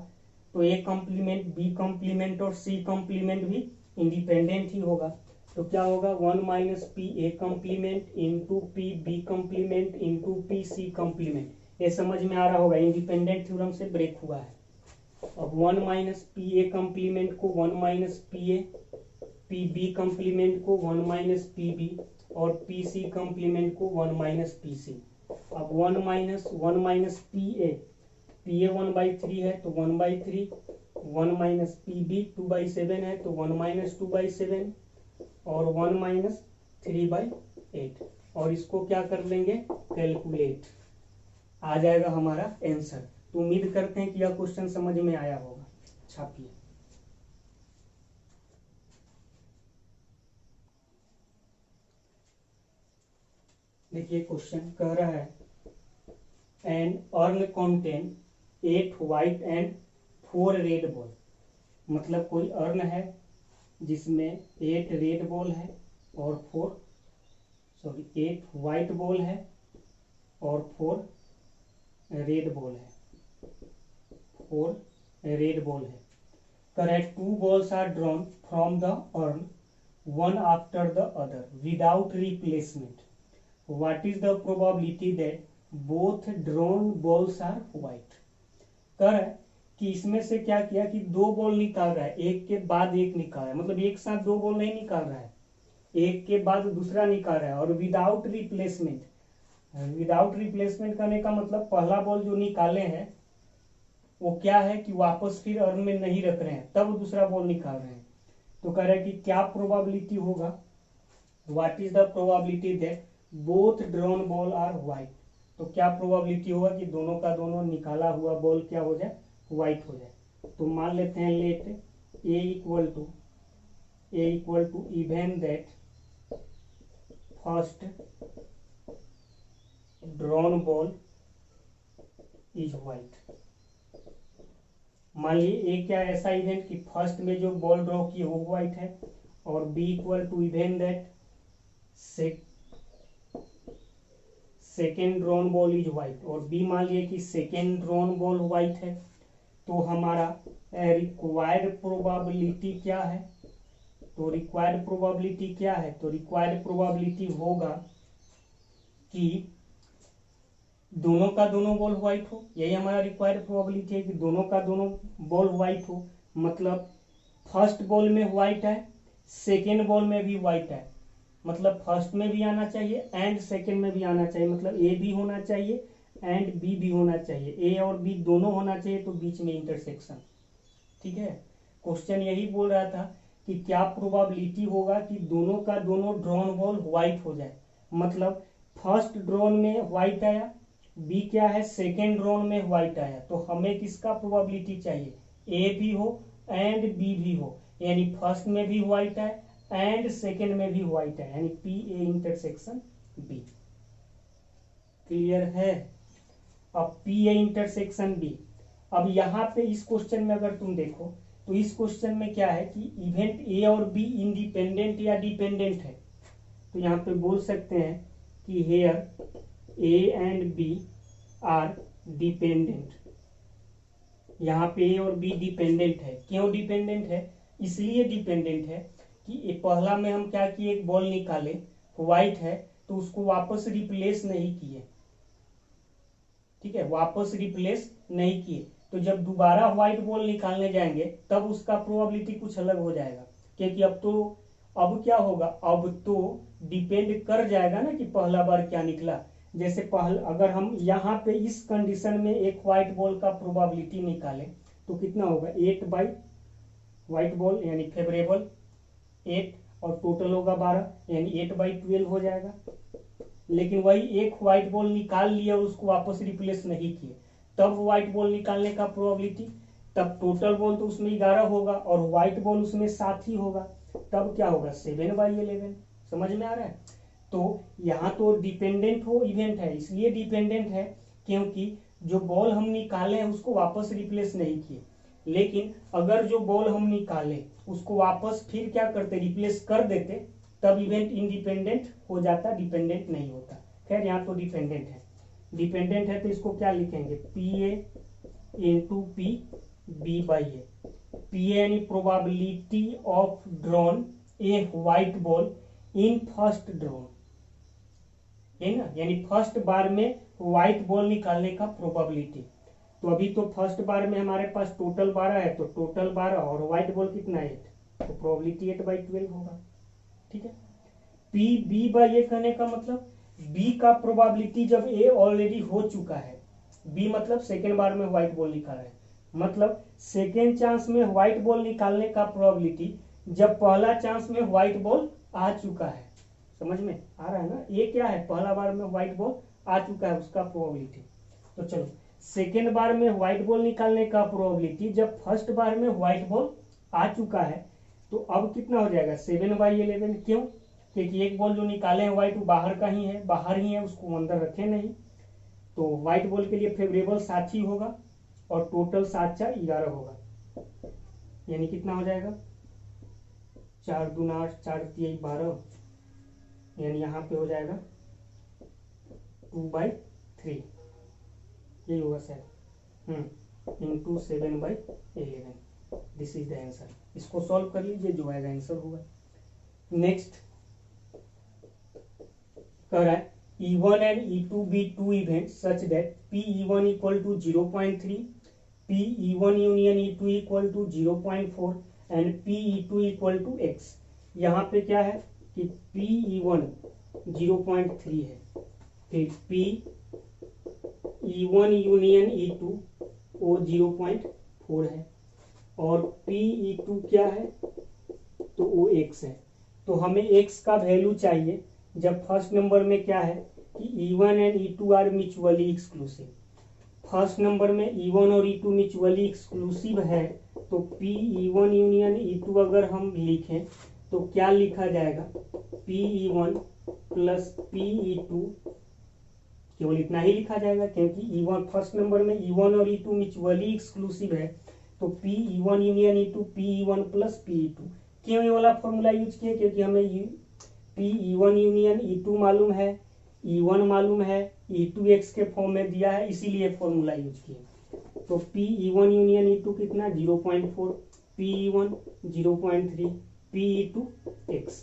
तो ए कंप्लीमेंट बी कंप्लीमेंट और सी कंप्लीमेंट भी इंडिपेंडेंट ही होगा। तो क्या होगा 1 minus P A complement into P B complement into P C complement. ये समझ में आ रहा होगा इंडिपेंडेंट थ्योरम से ब्रेक हुआ है। अब 1 माइनस पी ए कंप्लीमेंट को 1 minus P A, P B complement को 1 माइनस पी बी और पी सी कंप्लीमेंट को 1 माइनस पी सी। अब 1 माइनस पी ए 1/3 है तो 1/3, 1 माइनस पी बी 2/7 है तो 1 माइनस 2/7 और 1 माइनस 3/8, और इसको क्या कर लेंगे कैलकुलेट, आ जाएगा हमारा आंसर। तो उम्मीद करते हैं कि यह क्वेश्चन समझ में आया होगा। छापिए। देखिए क्वेश्चन कह रहा है an urn contain 8 white and 4 red ball, मतलब कोई अर्न है जिसमें 8 रेड बॉल है और 8 व्हाइट बॉल है और 4 रेड बॉल है, 4 रेड बॉल है। Correct 2 balls are drawn from the urn one after the other without replacement. What is the probability that both drawn balls are white? कर कि इसमें से क्या किया कि दो बॉल निकाल रहा है, एक के बाद एक निकाल रहा है, मतलब एक साथ दो बॉल नहीं निकाल रहा है, एक के बाद दूसरा निकाल रहा है, और विदाउट रिप्लेसमेंट। विदाउट रिप्लेसमेंट करने का मतलब पहला बॉल जो निकाले हैं वो क्या है कि वापस फिर अर्न में नहीं रख रहे हैं, तब दूसरा बॉल निकाल रहे हैं। तो कह रहे हैं कि क्या प्रोबेबिलिटी होगा, what is the probability that both drawn ball are white. तो क्या प्रोबेबिलिटी होगा कि दोनों का दोनों निकाला हुआ बॉल क्या हो जाए, व्हाइट हो जाए। तो मान लेते हैं let A equal to event that first drawn ball is white. मान लीजिए ए क्या ऐसा इवेंट कि फर्स्ट में जो बॉल ड्रॉ की वो व्हाइट है, और B equal to event that second drawn ball is white, और बी मान लिए कि सेकेंड ड्रॉन बॉल व्हाइट है। तो हमारा रिक्वायर्ड प्रोबेबिलिटी क्या है, तो रिक्वायर्ड प्रोबेबिलिटी क्या है, तो रिक्वायर्ड प्रोबेबिलिटी होगा कि दोनों का दोनों बॉल व्हाइट हो। यही हमारा रिक्वायर्ड प्रोबेबिलिटी है कि दोनों का दोनों बॉल व्हाइट हो, मतलब फर्स्ट बॉल में व्हाइट है, सेकेंड बॉल में भी व्हाइट है, मतलब फर्स्ट में भी आना चाहिए एंड सेकेंड में भी आना चाहिए, मतलब ए भी होना चाहिए एंड बी भी होना चाहिए, ए और बी दोनों होना चाहिए, तो बीच में इंटरसेक्शन। ठीक है, क्वेश्चन यही बोल रहा था कि क्या प्रोबेबिलिटी होगा कि दोनों का दोनों ड्रॉन बॉल व्हाइट हो जाए, मतलब फर्स्ट ड्रॉन में व्हाइट आया, बी क्या है सेकेंड ड्रॉन में व्हाइट आया, तो हमें किसका प्रोबेबिलिटी चाहिए, ए भी हो एंड बी भी हो, यानी फर्स्ट में भी व्हाइट है एंड सेकेंड में भी व्हाइट है, यानी P A intersection B. Clear है। अब पी ए इंटरसेक्शन बी, अब यहां पे इस क्वेश्चन में अगर तुम देखो तो इस क्वेश्चन में क्या है कि इवेंट ए और बी इंडिपेंडेंट या डिपेंडेंट है। तो यहाँ पे बोल सकते हैं कि here A and B are dependent. यहाँ पे ए और बी डिपेंडेंट है। क्यों डिपेंडेंट है, इसलिए डिपेंडेंट है कि पहला में हम क्या किए, एक बॉल निकाले व्हाइट है, तो उसको वापस रिप्लेस नहीं किए। ठीक है, वापस रिप्लेस नहीं किए, तो जब दोबारा व्हाइट बॉल निकालने जाएंगे तब उसका प्रोबेबिलिटी कुछ अलग हो जाएगा, क्योंकि अब क्या होगा, अब तो डिपेंड कर जाएगा ना कि पहला बार क्या निकला। जैसे अगर हम यहाँ पे इस कंडीशन में एक व्हाइट बॉल का प्रोबेबिलिटी निकाले तो कितना होगा, 8 बाई व्हाइट बॉल यानी फेवरेबल 8, और टोटल होगा 12, यानी 8/12 हो जाएगा। लेकिन वही एक व्हाइट बॉल निकाल लिया और उसको वापस रिप्लेस नहीं किए, तब व्हाइट बॉल निकालने का प्रोबेबिलिटी, तब टोटल बॉल तो उसमें 11 होगा और व्हाइट बॉल उसमें 7 ही होगा, तब क्या होगा 7/11। समझ में आ रहा है। तो यहाँ तो डिपेंडेंट हो इवेंट है, इसलिए डिपेंडेंट है क्योंकि जो बॉल हम निकाले हैं उसको वापस रिप्लेस नहीं किए। लेकिन अगर जो बॉल हम निकाले उसको वापस फिर क्या करते, रिप्लेस कर देते, तब इवेंट इंडिपेंडेंट हो जाता, डिपेंडेंट नहीं होता। खैर यहाँ तो डिपेंडेंट है, डिपेंडेंट है तो इसको क्या लिखेंगे, P A into P B by A. P A यानी probability of drawn a white ball in first drawn, है ना, यानी फर्स्ट बार में व्हाइट बॉल निकालने का प्रोबेबिलिटी। तो अभी तो फर्स्ट बार में हमारे पास टोटल 12 है, तो टोटल 12 और व्हाइट बॉल कितना 8, तो प्रोबेबिलिटी 8/12 होगा। ठीक है, पी बी बाई ए कहने का मतलब बी का प्रोबेबिलिटी जब ए ऑलरेडी हो चुका है, बी मतलब सेकेंड बार में व्हाइट बॉल निकाला है, मतलब सेकेंड चांस में व्हाइट बॉल निकालने का प्रोबेबिलिटी जब पहला चांस में व्हाइट बॉल आ चुका है। समझ में आ रहा है ना, ये क्या है, पहला बार में व्हाइट बॉल आ चुका है उसका प्रोबेबिलिटी। तो चलो सेकेंड बार में व्हाइट बॉल निकालने का प्रोबेबिलिटी जब फर्स्ट बार में व्हाइट बॉल आ चुका है, तो अब कितना हो जाएगा 7/11। क्यों, क्योंकि एक बॉल जो निकाले हैं व्हाइट वो बाहर का ही है, बाहर ही है, उसको अंदर रखे नहीं, तो व्हाइट बॉल के लिए फेवरेबल 7 ही होगा और टोटल 7 4 11 होगा, यानी कितना हो जाएगा 4 दूना 8 4 3 12, यानी यहाँ पे हो जाएगा 2/3, यही होगा sir, into 7/11। This is the answer. इसको सॉल्व कर लीजिए, जो आएगा आंसर होगा। नेक्स्ट कह रहा है E1 and E2 be two events such that P E1 equal to 0.3 PE1 union E2 equal to 0.4 and PE2 equal to x। यहाँ पे क्या है कि PE1 0.3 है, फिर PE1 यूनियन E2 वो 0.4 है, और PE2 क्या है तो वो x है। तो हमें x का वैल्यू चाहिए जब फर्स्ट नंबर में क्या है कि E1 and E2 are mutually exclusive. First number में E1 और E2 म्यूचुअली एक्सक्लूसिव है, तो PE1 यूनियन E2 अगर हम लिखें तो क्या लिखा जाएगा, PE1 प्लस PE2, केवल इतना ही लिखा जाएगा क्योंकि E1 फर्स्ट नंबर में E1 और E2 म्यूचुअली एक्सक्लूसिव है, तो PE1 union E2 PE1 plus PE2। क्यों ये वाला फॉर्मूला यूज किया, क्योंकि हमें PE1 यूनियन E2 मालूम है, E1 मालूम है, E2 x के फॉर्म में दिया है, इसीलिए फॉर्मूला यूज किया। तो PE1 यूनियन E2 कितना 0.4, PE1 0.3, PE2 x,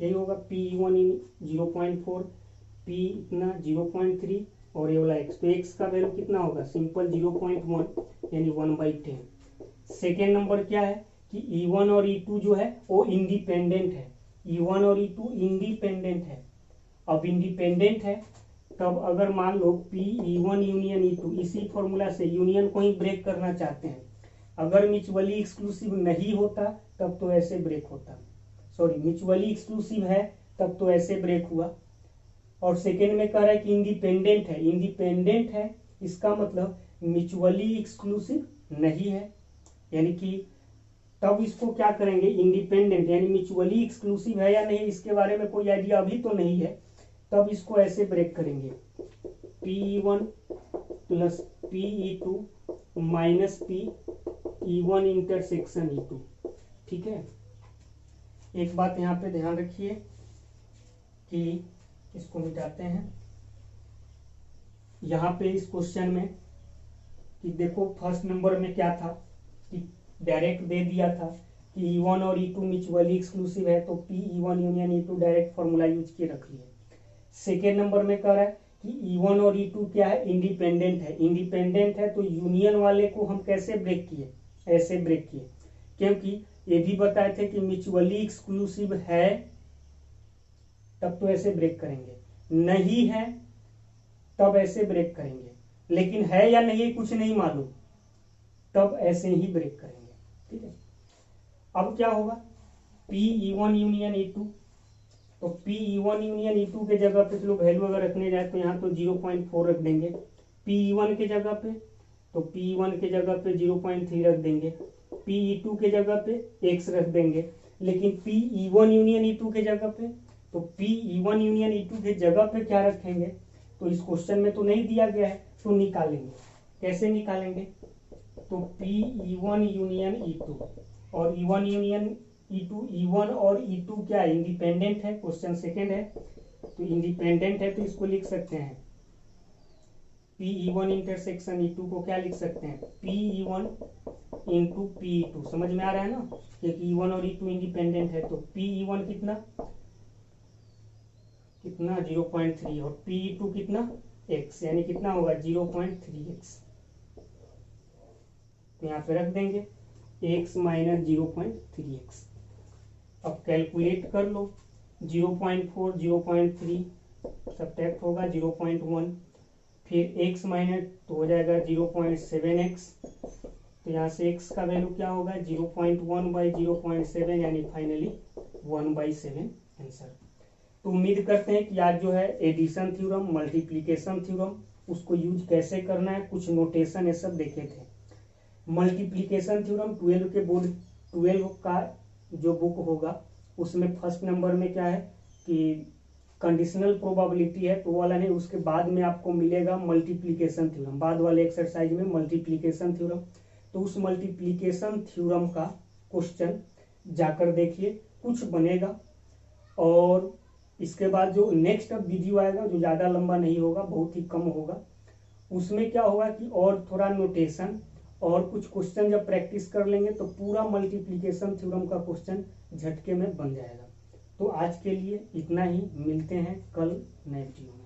यही होगा। PE1 0.4, P इतना 0.3 और ये वाला x, तो x का वैल्यू कितना होगा, सिंपल 0.1 यानी 1/10। सेकेंड नंबर क्या है कि E1 और E2 जो है वो इंडिपेंडेंट है, E1 और E2 इंडिपेंडेंट है। अब इंडिपेंडेंट है तब अगर मान लो PE1 यूनियन E2, इसी फॉर्मूला से यूनियन को ही ब्रेक करना चाहते हैं, अगर म्यूचुअली एक्सक्लूसिव नहीं होता तब तो ऐसे ब्रेक होता, सॉरी म्यूचुअली एक्सक्लूसिव है तब तो ऐसे ब्रेक हुआ। और सेकेंड में कह रहा है कि इंडिपेंडेंट है, इंडिपेंडेंट है इसका मतलब म्यूचुअली एक्सक्लूसिव नहीं है, यानी कि तब इसको क्या करेंगे, इंडिपेंडेंट यानी म्यूचुअली एक्सक्लूसिव है या नहीं इसके बारे में कोई आइडिया अभी तो नहीं है, तब इसको ऐसे ब्रेक करेंगे, PE1 plus PE2 minus PE1 intersection E2। ठीक है, एक बात यहाँ पे ध्यान रखिए कि इसको मिटाते हैं। यहाँ पे इस क्वेश्चन में कि देखो फर्स्ट नंबर में क्या था कि डायरेक्ट दे दिया था कि E1 और E2 म्यूचुअली एक्सक्लूसिव है, तो PE1 union E2 direct formula use के रख लिए। सेकेंड नंबर में कह रहा है कि E1 और E2 क्या है, इंडिपेंडेंट है, इंडिपेंडेंट है तो यूनियन वाले को हम कैसे ब्रेक किए, ऐसे ब्रेक किए, क्योंकि ये भी बताए थे कि म्यूचुअली एक्सक्लूसिव है तब तो ऐसे ब्रेक करेंगे, नहीं है तब ऐसे ब्रेक करेंगे, लेकिन है या नहीं कुछ नहीं मालूम तब ऐसे ही ब्रेक करेंगे। ठीक है, अब क्या होगा PE1 यूनियन E2, तो PE1 यूनियन E2 के जगह पे चलो वैल्यू अगर रखने जाए तो यहाँ तो 0.4 रख देंगे, PE1 के जगह पे तो PE1 के जगह पे 0.3 रख देंगे, PE2 के जगह पे x रख देंगे, लेकिन PE1 यूनियन E2 के जगह पे, तो PE1 यूनियन E2 के जगह पे क्या रखेंगे, तो इस क्वेश्चन में तो नहीं दिया गया है, तो निकालेंगे, कैसे निकालेंगे, तो PE1 यूनियन E2 और E1 यूनियन E2, E1 और E2 क्या है, इंडिपेंडेंट है, क्वेश्चन सेकेंड है तो इंडिपेंडेंट है, तो इसको लिख सकते हैं PE1 इंटरसेक्शन E2 को क्या लिख सकते हैं, PE1 इंटू PE2। समझ में आ रहा है ना, क्योंकि E1 और E2 इंडिपेंडेंट है, तो PE1 कितना कितना 0.3 और PE2 कितना x, यानी कितना होगा 0.3x, तो यहाँ पे रख देंगे x माइनस 0.3x। अब कैलकुलेट कर लो, 0.4 0.3 सब्ट्रैक्ट होगा 0.1, फिर x माइनस तो हो जाएगा 0.7x, तो यहाँ से x का वैल्यू क्या होगा 0.1/0.7 यानी फाइनली 1/7 आंसर। तो उम्मीद करते हैं कि आज जो है एडिशन थ्योरम, मल्टीप्लिकेशन थ्योरम, उसको यूज कैसे करना है, कुछ नोटेशन ये सब देखे थे। मल्टीप्लिकेशन थ्योरम 12 के बोर्ड 12 का जो बुक होगा उसमें फर्स्ट नंबर में क्या है कि कंडीशनल प्रोबेबिलिटी है, तो वाला नहीं, उसके बाद में आपको मिलेगा मल्टीप्लिकेशन थ्योरम, बाद वाले एक्सरसाइज में मल्टीप्लिकेशन थ्योरम। तो उस मल्टीप्लिकेशन थ्योरम का क्वेश्चन जाकर देखिए, कुछ बनेगा। और इसके बाद जो नेक्स्ट वीडियो आएगा जो ज़्यादा लंबा नहीं होगा, बहुत ही कम होगा, उसमें क्या होगा कि और थोड़ा नोटेशन और कुछ क्वेश्चन जब प्रैक्टिस कर लेंगे तो पूरा मल्टीप्लिकेशन थ्योरम का क्वेश्चन झटके में बन जाएगा। तो आज के लिए इतना ही, मिलते हैं कल नए वीडियो में।